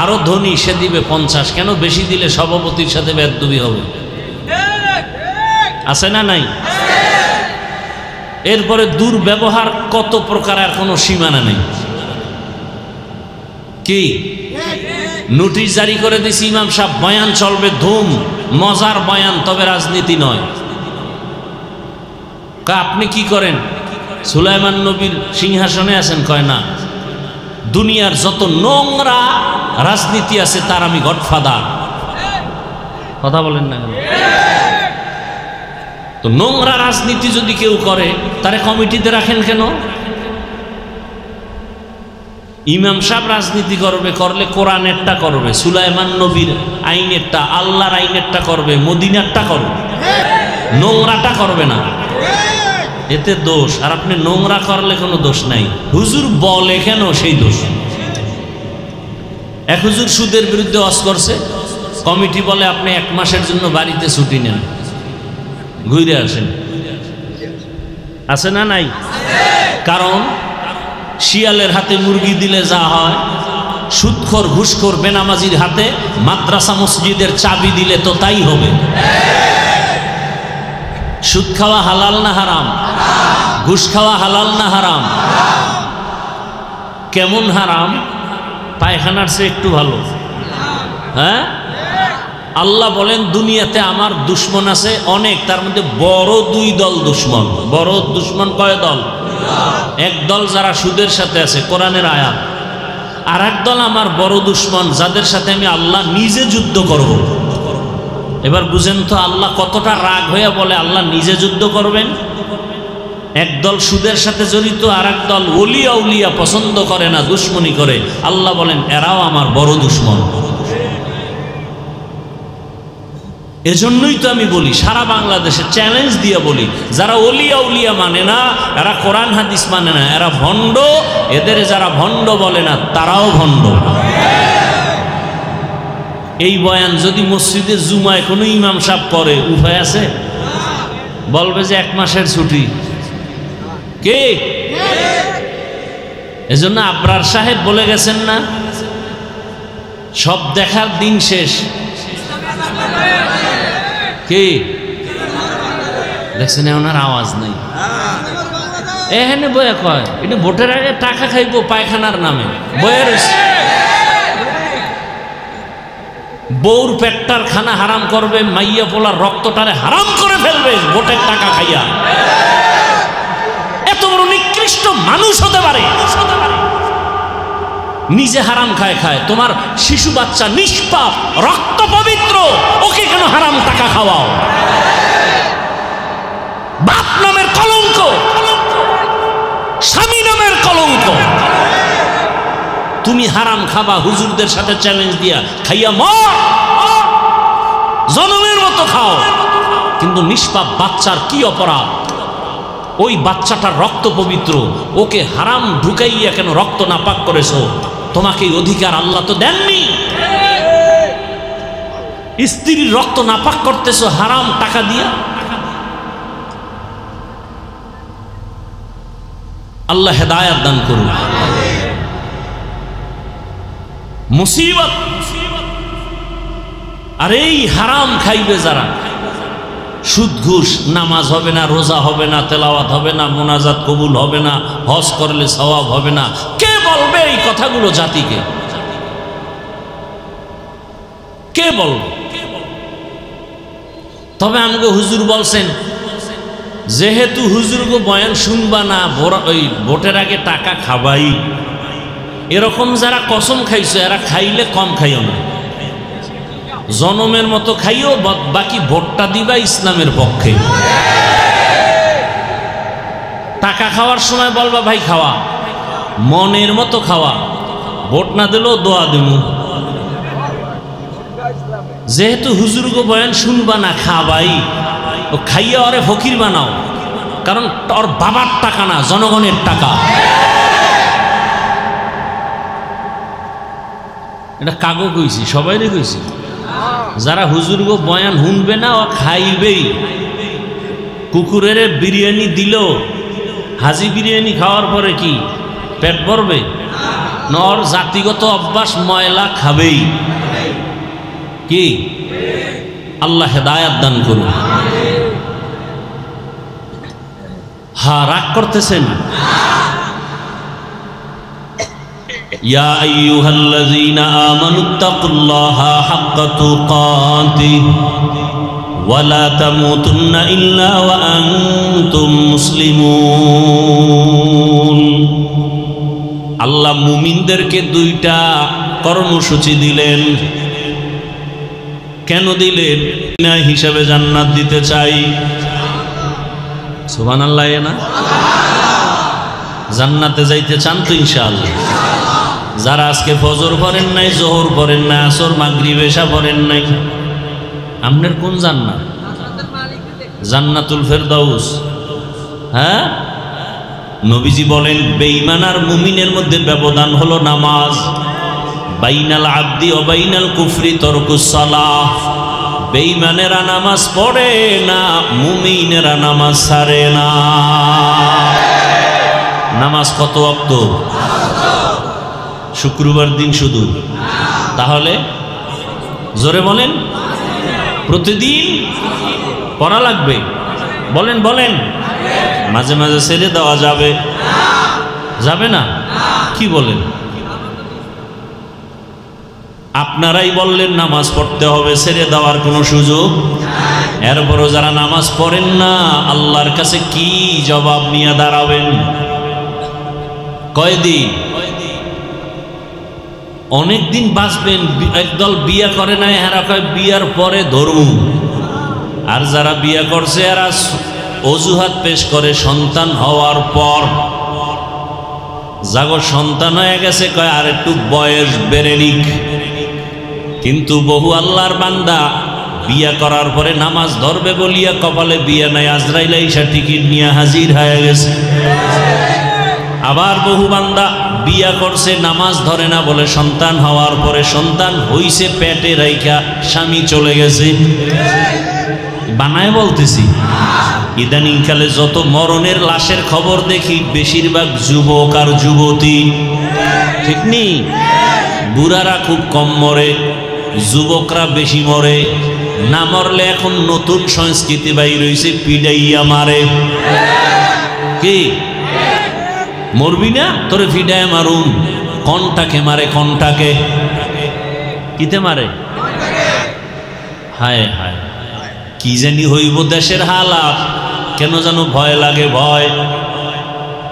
আরো ধনী সে দিবে 50। কেন? বেশি দিলে সভাপতির সাথে বেদবি হবে। আছে না নাই? এরপরে দুর্ব্যবহার কত প্রকার, আর কোনো সীমানা নেই। কি নোটিশ জারি করে দিছি, ইমাম সাহেব বয়ান চলবে ধুম, মজার বয়ান, তবে রাজনীতি নয়। আপনি কি করেন? সুলাইমান নবীর সিংহাসনে আছেন? কয় না, দুনিয়ার যত নোংরা রাজনীতি আছে তার আমি গডফাদার। কথা বলেন না কেন? তো নোংরা রাজনীতি যদি কেউ করে তারে কমিটিতে রাখেন কেন? ইমাম সাহেব রাজনীতি করবে, করলে কোরআনেরটা করবে, সুলাইমান নবীর আইনেরটা, আল্লাহর আইনেরটা করবে, মদিনারটা করবে, নোংরাটা করবে না। এতে দোষ। আর আপনি নোংরা করলে কোনো দোষ নাই, হুজুর বলে কেন সেই দোষ। এক হুজুর সুদের বিরুদ্ধে ওয়াজ করছে, কমিটি বলে আপনি 1 মাসের জন্য বাড়িতে ছুটি নেন, ঘুরে আসেন। আছে না নাই? কারণ শিয়ালের হাতে মুরগি দিলে যা হয়, সুদখোর ঘুষখোর বেনামাজির হাতে মাদ্রাসা মসজিদের চাবি দিলে তো তাই হবে। সুদ খাওয়া হালাল না হারাম? ঘুষ খাওয়া হালাল না হারাম? কেমন হারাম? পায়খানার চেয়ে একটু ভালো। হ্যাঁ, আল্লাহ বলেন দুনিয়াতে আমার দুশ্মন আছে অনেক, তার মধ্যে বড় 2 দল দুশ্মন। বড় দুশ্মন কয় দল? এক দল যারা সুদের সাথে আছে, কোরআনের আয়াত। আর এক দল আমার বড় দুশ্মন, যাদের সাথে আমি আল্লাহ নিজে যুদ্ধ করব। এবার বুঝেন তো আল্লাহ কতটা রাগ হয়ে বলে আল্লাহ নিজে যুদ্ধ করবেন। একদল সুদের সাথে জড়িত, আর এক দল ওলিয়া উলিয়া পছন্দ করে না, দুশ্মনী করে। আল্লাহ বলেন এরাও আমার বড় দুশ্মন। এজন্যই তো আমি বলি, সারা বাংলাদেশে চ্যালেঞ্জ দিয়ে বলি, যারা ওলিয়া উলিয়া মানে না, এরা কোরআন হাদিস মানে না, এরা ভণ্ড। এদের যারা ভণ্ড বলে না তারাও ভণ্ড। এই বয়ান যদি মসজিদে জুমায় কোনো ইমাম সাহেব করে, উপায় আছে? বলবে যে 1 মাসের ছুটি। কে? এজন্য আবরার সাহেব বলে গেছেন না, সব দেখার দিন শেষ। কে দেখছেন? ওনার আওয়াজ নাই। এখানে বয়ে কয় এটা ভোটের আগে টাকা খাইবো পায়খানার নামে বয়ে রয়েছে। বউর পেটটার খানা হারাম করবে, মাইয়া পোলার রক্তটারে হারাম করে ফেলবে ভোটের টাকা খাইয়া। এত বড় নিকৃষ্ট মানুষ হতে পারে? নিজে হারাম খায় খায়, তোমার শিশু বাচ্চা নিষ্পাপ রক্ত পবিত্র, ওকে কেন হারাম টাকা খাওয়াও? বাপ নামের কলঙ্ক, স্বামী নামের কলঙ্ক। তুমি হারাম খাবা, হুজুরদের সাথে চ্যালেঞ্জ দিয়া খাইয়া মর, জনমের মতো খাও, কিন্তু নিষ্পাপ বাচ্চার কি অপরাধ? ওই বাচ্চাটার রক্ত পবিত্র, ওকে হারাম ঢুকাইয়া কেন রক্ত নাপাক করেছো? তোমাকে এই অধিকার আল্লাহ তো দেননি। স্ত্রীর রক্ত নাপাক করতেছো হারাম টাকা দিয়া। আল্লাহ হেদায়েত দান করুন। মুসিবত। আর এই হারাম খাইবে যারা, সুদ ঘুষ, নামাজ হবে না, রোজা হবে না, তেলাওয়াত হবে না, মোনাজাত কবুল হবে না, হজ করলে সওয়াব হবে না, কে বলবে এই কথাগুলো জাতিকে? কে বলবে? তবে আমাকে হুজুর বলছেন, যেহেতু হুজুরকে বয়ান শুনবা না, ওই ভোটের আগে টাকা খাবাই, এরকম যারা কসম খাইছো এরা খাইলে কম খাইও না, জনমের মতো খাইও, বাকি ভোটটা দিবা ইসলামের পক্ষে। টাকা খাওয়ার সময় বলবা ভাই খাওয়া, মনের মতো খাওয়া, ভোট না দিলেও দোয়া দেব। যেহেতু হুজুরকে বয়ান শুনবা না, খাবাই, ও খাইয়া ওরে ফকির বানাও, কারণ তোর বাবার টাকা না, জনগণের টাকা। এটা কাগো কইছি, সবাইরে কইছি, যারা হুজুরগো বয়ান শুনবে না ও খাইবেই। কুকুরের বিরিয়ানি দিল, হাজি বিরিয়ানি খাওয়ার পরে কি পেট ভরবে? নর জাতিগত অভ্যাস, ময়লা খাবেই। কি? আল্লাহ হেদায়েত দান করুন। হ্যাঁ, রাগ করতেছেন? ইয়া আইয়ুহাল্লাযীনা আমানুত্তাকুল্লাহা হাক্কা তুকাতিহি ওয়া লা তামুতুন্না ইল্লা ওয়া আনতুম মুসলিমুন। আল্লাহ মুমিনদেরকে দুইটা কর্মসূচি দিলেন। কেন দিলেন? না হিসাবে জান্নাত দিতে চাই। সুবহানাল্লাহ। না জান্নাতে যাইতে চান তো ইনশাআল্লাহ? যারা আজকে ফজর পড়েন নাই, জোহর পড়েন নাই, আসর, মাগরিব, এশা পড়েন নাই, আপনার কোন জান্নাত? জান্নাতুল ফেরদাউস। হ্যাঁ, নবীজি বলেন বেঈমান আর মুমিনের মধ্যে ব্যবধান হলো নামাজ। বাইনাল আবদি ওয়া বাইনাল কুফরি তারকুস সালাহ। বেঈমানেরা নামাজ পড়ে না, মুমিনেরা নামাজ ছাড়ে না। নামাজ কত ওয়াক্ত? শুক্রবার দিন শুধু? তাহলে জোরে বলেন, প্রতিদিন পড়া লাগবে? বলেন বলেন। মাঝে মাঝে ছেড়ে দেওয়া যাবে? যাবে না? কি বলেন? আপনারাই বললেন নামাজ পড়তে হবে, ছেড়ে দেওয়ার কোনো সুযোগ? এরপরও যারা নামাজ পড়েন না, আল্লাহর কাছে কি জবাব নিয়ে দাঁড়াবেন? কয়দিন? অনেকদিন বাঁচবেন। একদল বিয়া করে নাই, এরা কয় বিয়ার পরে ধরুন। আর যারা বিয়া করছে এরা অজুহাত পেশ করে সন্তান হওয়ার পর। যাগো সন্তান হয়ে গেছে কয় আর একটু বয়স বেড়ে নিক। কিন্তু বহু আল্লাহর বান্দা বিয়া করার পরে নামাজ ধরবে বলিয়া কপালে বিয়া নাই, আজরাইল আইসা টিকিট নিয়ে হাজির হয়ে গেছে। আবার বহু বান্দা বিয়া করছে, নামাজ ধরে না বলে সন্তান হওয়ার পরে সন্তান হইছে পেটে রাইখা স্বামী চলে গেছে। বানায় বলতেছি। ইদানিং কালে যত মরণের লাশের খবর দেখি, বেশিরভাগ যুবক আর যুবতী। ঠিক নেই? বুড়ারা খুব কম মরে, যুবকরা বেশি মরে। না মরলে এখন নতুন সংস্কৃতি বাইর হইছে, পিডাইয়া মারে। কি মরবি না? তোরে ফিডায় মারুম। কনটাকে মারে, কনটাকে। কিতে মারে? হায় হায়, কি জানি হইব দেশের হালাত, কেন যেন ভয় লাগে, ভয়।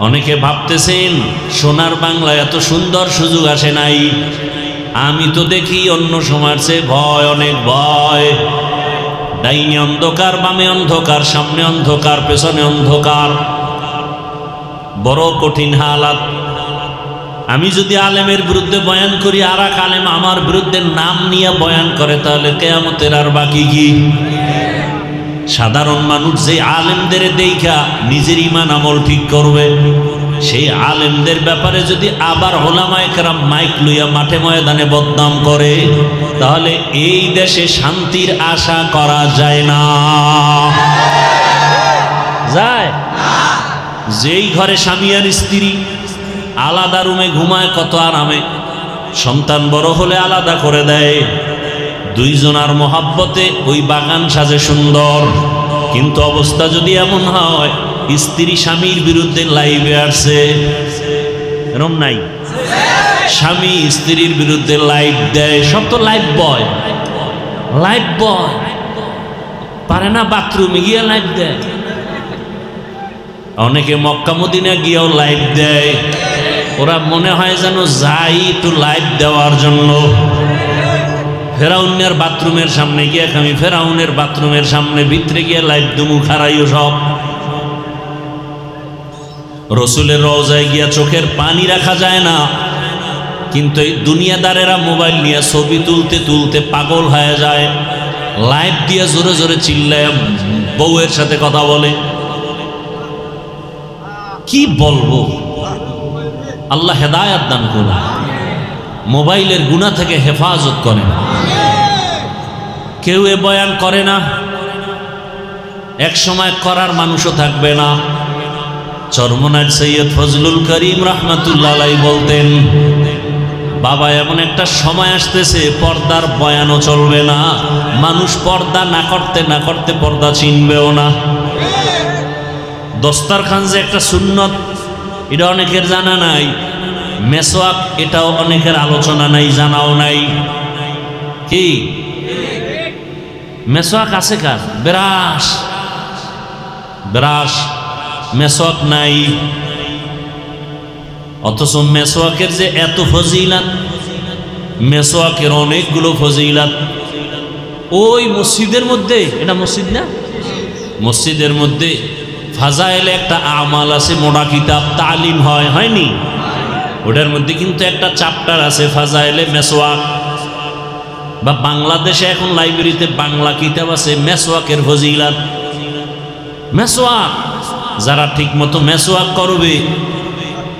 অনেকে ভাবতেছেন সোনার বাংলায় এত সুন্দর সুযোগ আসে নাই। আমি তো দেখি অন্য সময়ের চেয়ে ভয়, অনেক ভয়। ডাইনে অন্ধকার, বামে অন্ধকার, সামনে অন্ধকার, পেছনে অন্ধকার, বড় কঠিন হালাত। আমি যদি আলেমের বিরুদ্ধে বয়ান করি, আর এক আলেম আমার বিরুদ্ধে নাম নিয়ে বয়ান করে, তাহলে কিয়ামতের আর বাকি কি? সাধারণ মানুষ যে আলেমদের দেখা নিজের ঈমান আমল ঠিক করবে, সেই আলেমদের ব্যাপারে যদি আবার ওলামায়ে কেরাম মাইক লইয়া মাঠে ময়দানে বদনাম করে, তাহলে এই দেশে শান্তির আশা করা যায় না। যায়? যেই ঘরে স্বামী আর স্ত্রী আলাদা রুমে ঘুমায় কত আরামে, সন্তান বড় হলে আলাদা করে দেয়, দুইজনার মহাব্বতে ওই বাগান সাজে সুন্দর। কিন্তু অবস্থা যদি এমন হয়, স্ত্রী স্বামীর বিরুদ্ধে লাইভে আসছে, এরম নাই? স্বামী স্ত্রীর বিরুদ্ধে লাইভ দেয়, সব তো লাইভ বয়, লাইভ বয় পারে না বাথরুমে গিয়ে লাইভ দেয়। অনেকে মক্কা মদিনা গিয়েও লাইভ দেয়। ওরা মনে হয় যেন যাই একটু লাইভ দেওয়ার জন্য। ফেরাউনের বাথরুমের সামনে গিয়ে, আমি ফেরাউনের বাথরুমের সামনে ভিতরে গিয়ে লাইভ দুমু খারাইও সব। রসুলের রওজায় গিয়া চোখের পানি রাখা যায় না, কিন্তু এই দুনিয়াদারেরা মোবাইল নিয়ে ছবি তুলতে তুলতে পাগল হয়ে যায়, লাইভ দিয়ে জোরে জোরে চিল্লায় বউয়ের সাথে কথা বলে। কি বলবো? আল্লাহ হেদায়াত দান করুন, মোবাইলের গুনাহ থেকে হেফাজত করেন। কেউ এ বয়ান করে না, এক সময় করার মানুষও থাকবে না। চরমনায় সৈয়দ ফজলুল করিম রাহমাতুল্লাহ আলাইহি বলতেন, বাবা এমন একটা সময় আসতেছে পর্দার বয়ানও চলবে না, মানুষ পর্দা না করতে না করতে পর্দা চিনবেও না। দস্তরখান যে একটা সুন্নত, এটা অনেকের জানা নাই। মেসওয়াক, এটাও অনেকের আলোচনা নাই, জানাও নাই। কি মেসওয়াক আছে কার? ব্রাশ, ব্রাশ, মেসওয়াক নাই। অথচ মেসওয়াকের যে এত ফজিলাত, মেসওয়াকের অনেকগুলো ফজিলাত। ওই মসজিদের মধ্যে, এটা মসজিদ না, মসজিদের মধ্যে ফাজাইলে একটা আমাল আছে, মোড়া কিতাব, তালিম হয়, হয়নি? ওটার মধ্যে কিন্তু একটা চ্যাপ্টার আছে ফাজাইলে মেসওয়াক। বা বাংলাদেশে এখন লাইব্রেরিতে বাংলা কিতাব আছে মেসওয়াকের ফজিলাত। মেসওয়াক, যারা ঠিক মতো মেসওয়াক করবে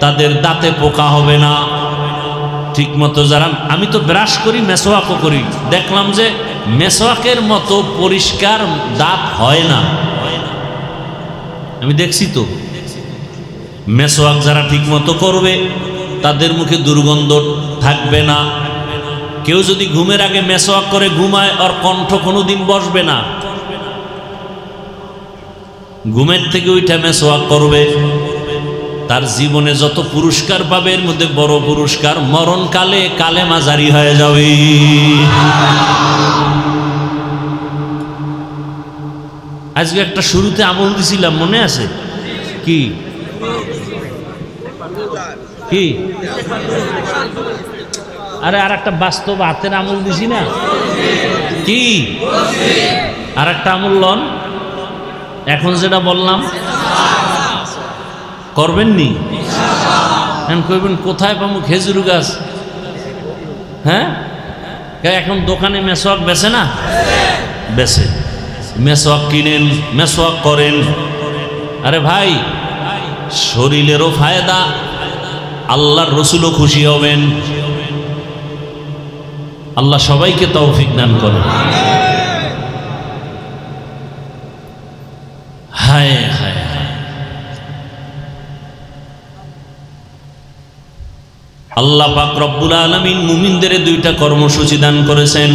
তাদের দাঁতে পোকা হবে না। ঠিক মতো যারা, আমি তো ব্রাশ করি, মেসওয়াকও করি, দেখলাম যে মেসওয়াকের মতো পরিষ্কার দাঁত হয় না। আমি দেখছি তো। মেসওয়াক যারা ঠিক মতো করবে তাদের মুখে দুর্গন্ধ থাকবে না। কেউ যদি ঘুমের আগে মেসওয়াক করে ঘুমায়, আর কণ্ঠ কোনোদিন বসবে না। ঘুমের থেকে ওইটা মেসওয়াক করবে, তার জীবনে যত পুরস্কার পাবে এর মধ্যে বড় পুরস্কার, মরণকালে কালেমা জারি হয়ে যাবে। আজকে একটা শুরুতে আমল দিছিলাম, মনে আছে? কি কি? আরে আর একটা বাস্তব হাতের আমল দিছি না? কি আর একটা আমল লন? এখন যেটা বললাম করবেন নি? এখন কইবেন কোথায় পাবো খেজুর গাছ? হ্যাঁ, এখন দোকানে মেসওয়াক বেচে না? বেচে। মেসওয়াক কিনেন, মেসওয়াক করেন। আরে ভাই, শরীরেরও ফায়দা, আল্লাহর রসুলও খুশি হবেন। আল্লাহ সবাইকে তৌফিক দান করেন। হায় হায়, আল্লাহ পাক রব্বুল আলামিন মুমিনদের দুইটা কর্মসূচি দান করেছেন।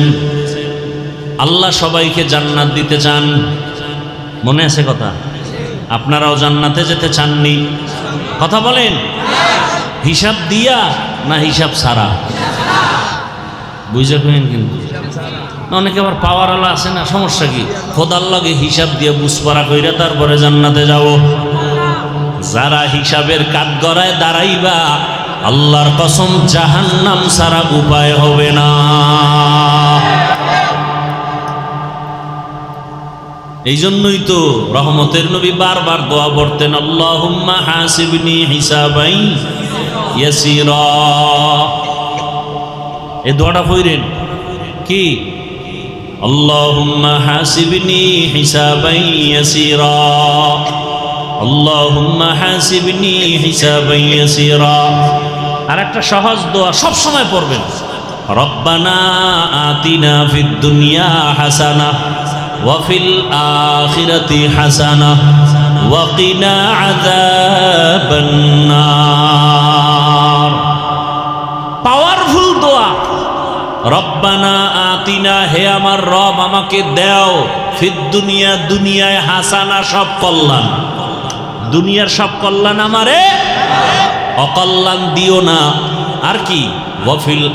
আল্লাহ সবাইকে জান্নাত দিতে চান, মনে আছে কথা? আপনারাও জান্নাতে যেতে চাননি? কথা বলেন, হিসাব দিয়া না হিসাব ছাড়া? বুঝে কইেন কিন্তু অনেকে আবার পাওয়ারওয়ালা আছে না, সমস্যা কি? খোদার লাগে হিসাব দিয়ে বুঝপাড়া কইরা তারপরে জান্নাতে যাব। যারা হিসাবের কাঠগড়ায় দাঁড়াইবা, আল্লাহর কসম জাহান্নাম ছাড়া উপায় হবে না। এই জন্যই তো রহমতের নবী বারবার দোয়া পড়তেন, আল্লাহুম্মা হাসিবনি হিসাবাই ইয়াসিরা। এই দোয়াটা পড়েন কি? আল্লাহুম্মা হাসিবনি হিসাবাই ইয়াসিরা, আল্লাহুম্মা হাসিবনি হিসাবাই ইয়াসিরা। আর একটা সহজ দোয়া সব সময় পড়বেন, রব্বানা আতিনা ফিদ দুনিয়া হাসানাহ ওয়া ফিল আখিরাতি হাসানাহ ওয়া কিনা আযাবান নার। পাওয়ারফুল দোয়া। রব্বানা আতিনা, হে আমার রব আমাকে দাও, ফিদ দুনিয়া, দুনিয়ায় হাসানা, সব কল্যাণ, দুনিয়ার সব কল্যাণ আমারে, অকল্যাণ দিও না। আর কি? ওয়া ফিল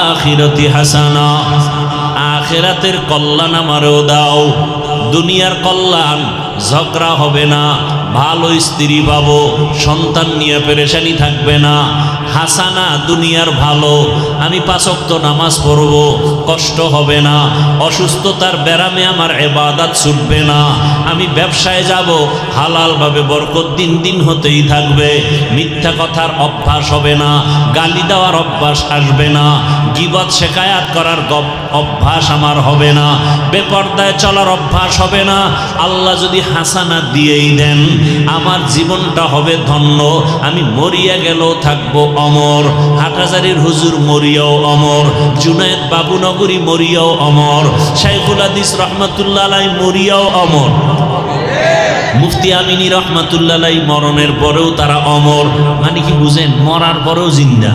আখিরাতি হাসানা, আখিরাতের কল্যাণ আমারও দাও। দুনিয়ার কল্যাণ, ঝগড়া হবে না, ভালো স্ত্রী পাবো, সন্তান নিয়ে পেরেশানি থাকবে না। হাসানা, দুনিয়ার ভালো, আমি 5 ওয়াক্ত নামাজ পড়ব, কষ্ট হবে না। অসুস্থতার ব্যারামে আমার ইবাদত ছুটবে না। আমি ব্যবসায় যাব, হালালভাবে বরকত দিন দিন হতেই থাকবে। মিথ্যা কথার অভ্যাস হবে না, গালি দেওয়ার অভ্যাস আসবে না, গীবত শেকায়াত করার অভ্যাস আমার হবে না, বেপরদায় চলার অভ্যাস হবে না। আল্লাহ যদি হাসানা দিয়েই দেন, আমার জীবনটা হবে ধন্য। আমি মরিয়া গেলেও থাকবো অমর, হাটহাজারীর হুজুর মরিয়াও অমর, জুনায়েদ বাবুনগরী মরিয়াও অমর, শাইখুল হাদিস রহমাতুল্লাহ আলাইহি মরিয়াও অমর, মুফতি আমিনী রহমাতুল্লাহ আলাইহি মরণের পরেও তারা অমর। মানে কি বুঝেন? মরার পরেও জিন্দা।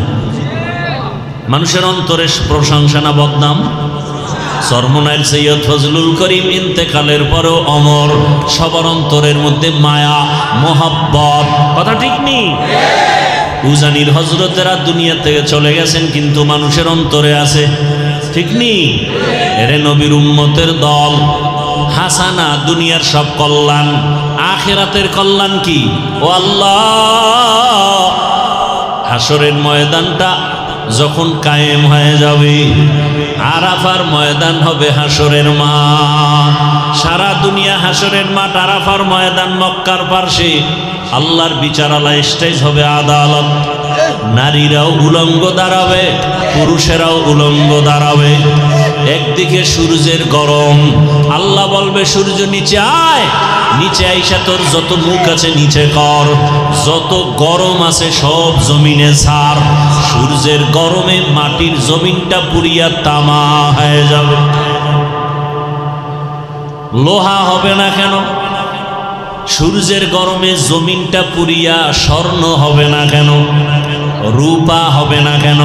মানুষের অন্তরে প্রশংসা না বদনাম? সরমনাইল সৈয়দ ফজলুল করিম ইন্তেকালের পরেও অমর। সবার অন্তরের মধ্যে মায়া, মোহাব্বত, কথা ঠিক নেই? উজানির হজরতেরা দুনিয়া থেকে চলে গেছেন, কিন্তু মানুষের অন্তরে আছে, ঠিক নেই? এরে নবীর উম্মতের দল। হাসানা, দুনিয়ার সব কল্যাণ, আখিরাতের কল্যাণ কি? ও আল্লাহ, হাসরের ময়দানটা যখন কায়েম হয়ে যাবে, আরাফার ময়দান হবে হাসরের মাঠ। সারা দুনিয়া হাসরের মাঠ, আরাফার ময়দান মক্কার পার্শ্বে। আল্লাহর বিচারালয়, স্টেজ হবে আদালত। নারীরাও উলঙ্গ দাঁড়াবে, পুরুষেরাও উলঙ্গ দাঁড়াবে। একদিকে সূর্যের গরম, আল্লাহ বলবে সূর্য নিচে আয়, নিচে আইসা তোর যত মুখ আছে নিচে কর, যত গরম আছে সব জমিনে ছাড়। সূর্যের গরমে মাটির জমিনটা পুড়িয়া তামা হয়ে যাবে। লোহা হবে না কেন? সূর্যের গরমে জমিনটা পুড়িয়া স্বর্ণ হবে না কেন? রূপা হবে না কেন?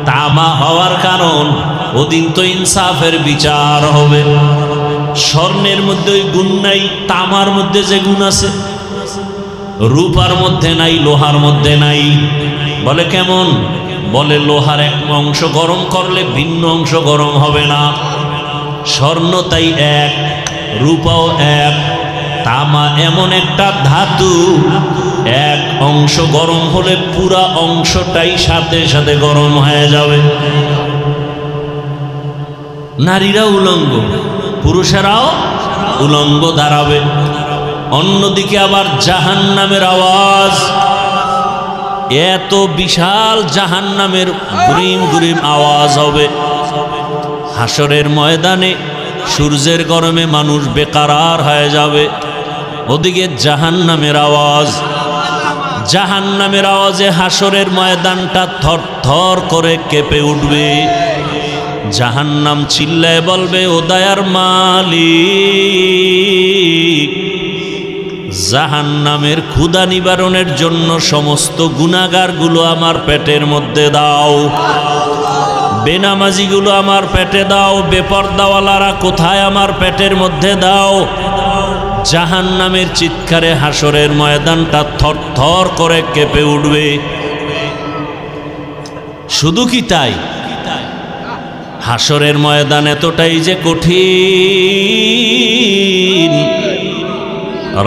তামা হওয়ার কারণ, ওদিন তো ইনসাফের বিচার হবে। স্বর্ণের মধ্যে ওই গুণ নাই, তামার মধ্যে যে গুণ আছে, রূপার মধ্যে নাই, লোহার মধ্যে নাই। বলে কেমন? বলে লোহার এক অংশ গরম করলে ভিন্ন অংশ গরম হবে না। স্বর্ণ তাই এক, রূপাও এক। তামা এমন একটা ধাতু, এক অংশ গরম হলে পুরা অংশটাই সাথে সাথে গরম হয়ে যাবে। নারীরা উলঙ্গ, পুরুষেরাও উলঙ্গ দাঁড়াবে। অন্যদিকে আবার জাহান্নামের আওয়াজ, এত বিশাল জাহান্নামের গুরিম গুরিম আওয়াজ হবে। হাসরের ময়দানে সূর্যের গরমে মানুষ বেকারার হয়ে যাবে। ওদিকে জাহান্নামের আওয়াজ, জাহান্নামের আওয়াজে হাসরের ময়দানটা থর থর করে কেঁপে উঠবে। জাহান্নাম চিল্লায় বলবে, ও দয়ার মালিক, জাহান্নামের ক্ষুধা নিবারণের জন্য সমস্ত গুনাহগারগুলো আমার পেটের মধ্যে দাও, বেনামাজিগুলো আমার পেটে দাও, বেপরদাওয়ালারা কোথায় আমার পেটের মধ্যে দাও। জাহান্নামের চিৎকারে হাসরের ময়দানটা থর থর করে কেঁপে উঠবে। শুধু কি তাই, হাসরের ময়দান এতটাই যে কঠিন,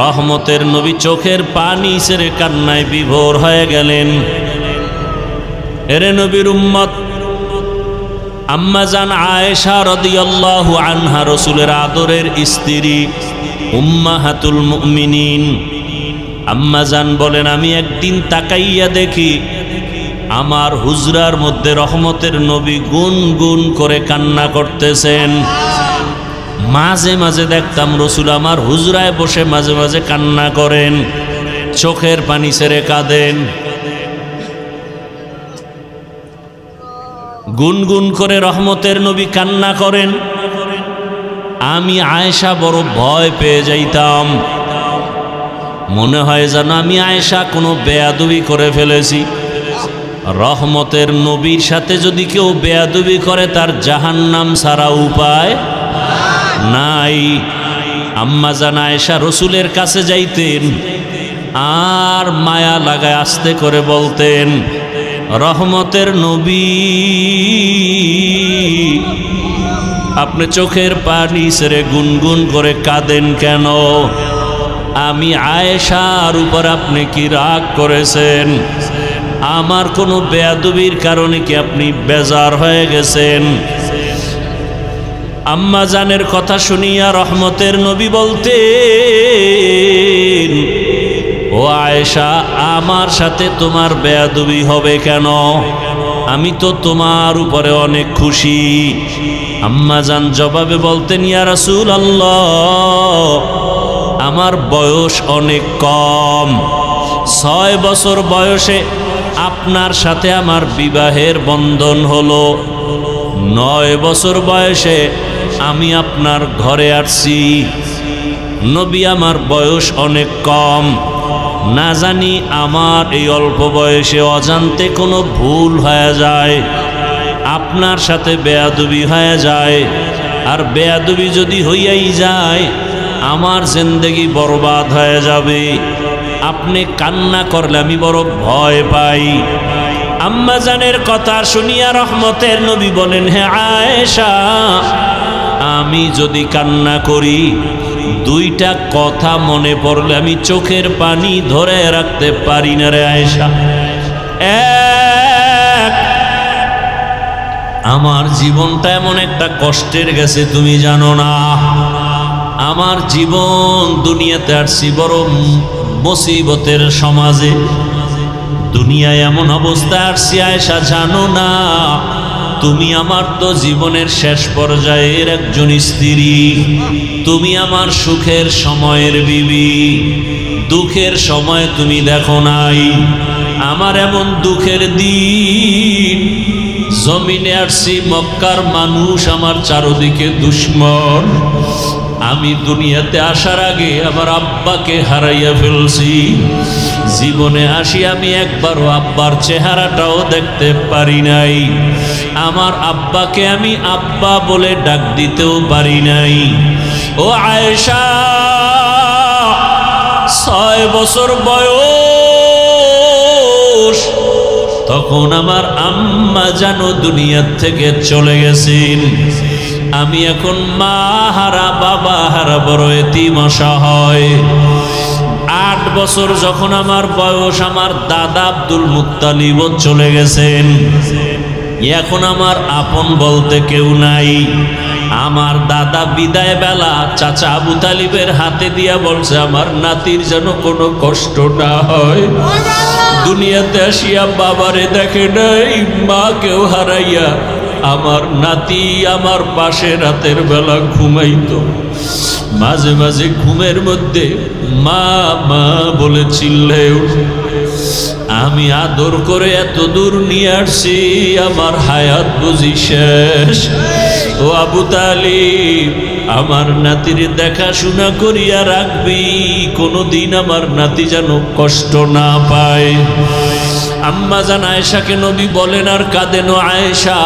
রহমতের নবী চোখের পানি ছেড়ে কান্নায় বিভোর হয়ে গেলেন। এরে নবীর উম্মত, আম্মাজান আয়েশা রাদিয়াল্লাহু আনহা, রাসূলের আদরের স্ত্রী, উম্মাহাতুল মুমিনিন, আম্মাজান বলেন, আমি একদিন তাকাইয়া দেখি আমার হুজরার মধ্যে রহমতের নবী গুনগুন করে কান্না করতেছেন। মাঝে মাঝে দেখতাম রসুল আমার হুজরায় বসে মাঝে মাঝে কান্না করেন, চোখের পানি ছেড়ে কাঁদেন। গুনগুন করে রহমতের নবী কান্না করেন। আমি আয়েশা বড় ভয় পেয়ে যাইতাম, মনে হয় যেন আমি আয়েশা কোনো বেয়াদবি করে ফেলেছি। রহমতের নবীর সাথে যদি কেউ বেয়াদবি করে তার জাহান্নাম ছাড়া উপায় নাই। আম্মা জান আয়েশা রসুলের কাছে যাইতেন আর মায়া লাগায় আস্তে করে বলতেন, রহমতের নবী, আপনি চোখের পানি ছেড়ে গুনগুন করে কাঁদেন কেন? আমি আয়েশার উপর আপনি কি রাগ করেছেন? আমার কোনো বেয়াদবির কারণে কি আপনি বেজার হয়ে গেছেন? আম্মা জানের কথা শুনিয়া রহমতের নবী বলতেন, ও আয়েশা, আমার সাথে তোমার বেয়াদবি হবে কেন? আমি তো তোমার উপরে অনেক খুশি। আম্মা জান জবাবে বলতেন, ইয়া রাসূলুল্লাহ, আমার বয়স অনেক কম, 6 বছর বয়সে আপনার সাথে আমার বিবাহের বন্ধন হলো, 9 বছর বয়সে আমি আপনার ঘরে আসছি। নবী, আমার বয়স অনেক কম, না জানি আমার এই অল্প বয়সে অজান্তে কোনো ভুল হয়ে যায়, আপনার সাথে বেয়াদবি হয়ে যায়, আর বেয়াদবি যদি হইয়াই যায় আমার জিন্দেগি বরবাদ হয়ে যাবে। আপনি কান্না করলে আমি বড় ভয় পাই। আম্মা জানের কথা শুনিয়া রহমতের নবী বলেন, হে আয়েশা, আমি যদি কান্না করি, 2টা কথা মনে পড়লে আমি চোখের পানি ধরে রাখতে পারি না রে আয়েশা। এক, আমার জীবনটা এমন একটা কষ্টের গেছে তুমি জানো না। আমার জীবন দুনিয়াতে আসছি বড় মুসিবতের সমাজে, দুনিয়ায় এমন অবস্থা আসছি আয়েশা জানো না। তুমি আমার তো জীবনের শেষ পর্যায়ের একজন স্ত্রী, তুমি আমার সুখের সময়ের বিবি, দুঃখের সময় তুমি দেখো নাই। আমার এমন দুঃখের দিন, জমিনে আসছি, মক্কার মানুষ আমার চারদিকে দুশ্মন। আমি দুনিয়াতে আসার আগে আমার আব্বাকে হারাইয়া ফেলছি। জীবনে আসি আমি একবারও আব্বার চেহারাটাও দেখতে পারি নাই। আমার আব্বাকে আমি আব্বা বলে ডাক দিতেও পারি নাই। ও আয়েশা, 6 বছর বয়স, তখন আমার আম্মা জানো দুনিয়ার থেকে চলে গেছেন। আমি এখন মা হারা, বাবা হারা, বড় এতিম অসহায়। 8 বছর যখন আমার বয়স, আমার দাদা আব্দুল মুত্তালিব চলে গেছেন। এখন আমার আপন বলতে কেউ নাই। আমার দাদা বিদায় বেলা চাচা আবু তালিবের হাতে দিয়া বলছে, আমার নাতির যেন কোনো কষ্ট না হয়। দুনিয়াতে আসিয়া বাবারে দেখে নাই, মাকেও হারাইয়া আমার নাতি আমার পাশে রাতের বেলা ঘুমাইতো। মাঝে মাঝে ঘুমের মধ্যে মা মা বলে চিল্লে উঠে। আমি আদর করে এত দূর নিয়ে আসছি, আমার হায়াত বুঝি শেষ। ও আবু তালিব, আমার নাতির দেখাশোনা করিয়া রাখবি, কোনোদিন আমার নাতি যেন কষ্ট না পায়। আম্মা জান আয়েশাকে নবী বলেন আর কাঁদেন, আয়েশা,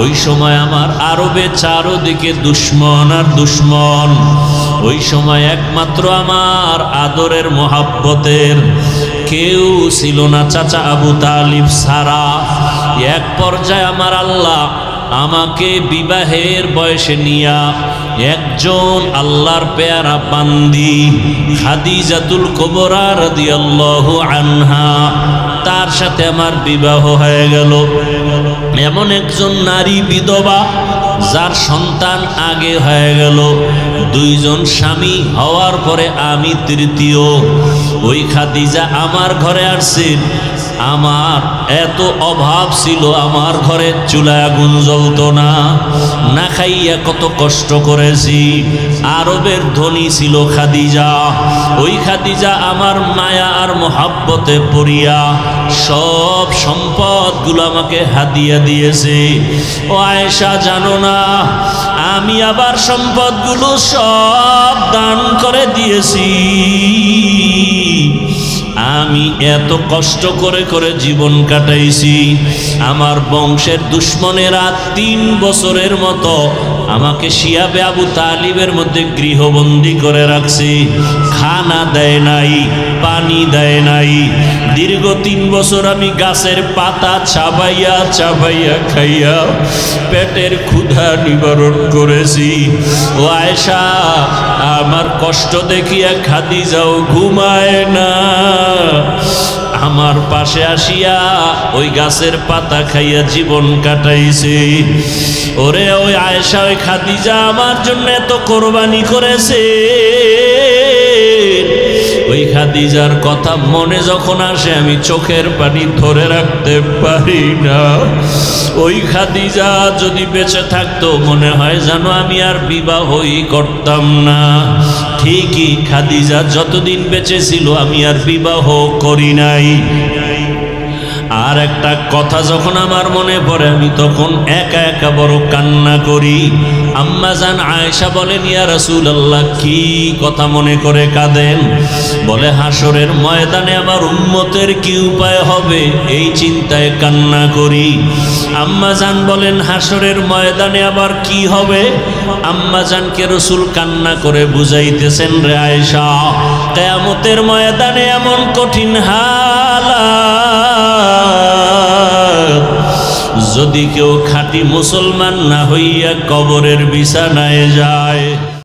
ওই সময় আমার আরবে চারদিকে দুশ্মন আর দুশ্মন। ওই সময় একমাত্র আমার আদরের মোহাব্বতের কেউ ছিল না চাচা আবু তালিব ছাড়া। এক পর্যায়ে আমার আল্লাহ আমাকে বিবাহের বয়সে নিয়া একজন আল্লাহর পেয়ারা বান্দি খাদিজাতুল কুবরা রাদিয়াল্লাহু আনহা, তার সাথে আমার বিবাহ হয়ে গেল। এমন একজন নারী বিধবা যার সন্তান আগে হয়ে গেল, দুইজন স্বামী হওয়ার পরে আমি তৃতীয়। ওই খাদিজা আমার ঘরে আসছেন। আমার এত অভাব ছিল, আমার ঘরে চুলায় আগুন জ্বলতো না, না খাইয়া কত কষ্ট করেছি। আরবের ধনী ছিল খাদিজা। ওই খাদিজা আমার মায়া আর মোহাব্বতে পড়িয়া সব সম্পদগুলো আমাকে হাদিয়া দিয়েছে। ও আয়েশা, জানো না আমি আবার সম্পদগুলো সব দান করে দিয়েছি। আমি এত কষ্ট করে করে জীবন কাটাইছি। আমার বংশের দুশ্মনেরা 3 বছরের মতো আমাকে শিয়াবে আবু তালিবের মধ্যে গৃহবন্দী করে রাখছে। খানা দেয় নাই, পানি দেয় নাই। দীর্ঘ 3 বছর আমি গাছের পাতা চাবাইয়া চাবাইয়া খাইয়া পেটের ক্ষুধা নিবারণ করেছি। ও আয়েশা, আমার কষ্ট দেখিয়া খাদিজাও ঘুমায় না। আমার পাশে আসিয়া ওই গাছের পাতা খাইয়া জীবন কাটাইছে। ওরে ওই আয়েশা, ওই খাদিজা আমার জন্য এত কোরবানি করেছে। ওই খাদিজার কথা মনে যখন আসে আমি চোখের পানি ধরে রাখতে পারি না। ওই খাদিজা যদি বেঁচে থাকতো মনে হয় যেন আমি আর বিবাহই করতাম না। ঠিকই, খাদিজা যতদিন বেঁচে ছিল আমি আর বিবাহ করি নাই। আর একটা কথা যখন আমার মনে পড়ে আমি তখন একা একা বড় কান্না করি। আম্মা জান আয়েশা বলেন, ইয়া রাসূলুল্লাহ, কি কথা মনে করে কাঁদেন? বলে, হাসরের ময়দানে আমার উম্মতের কি উপায় হবে এই চিন্তায় কান্না করি। আম্মা জান বলেন, হাসরের ময়দানে আবার কি হবে? আম্মা জানকে রাসূল কান্না করে বুঝাইতেছেন, রে আয়েশা, কিয়ামতের ময়দানে এমন কঠিন হালাত, যদি কেউ খাঁটি মুসলমান না হইয়া কবরের বিছানায় যায়।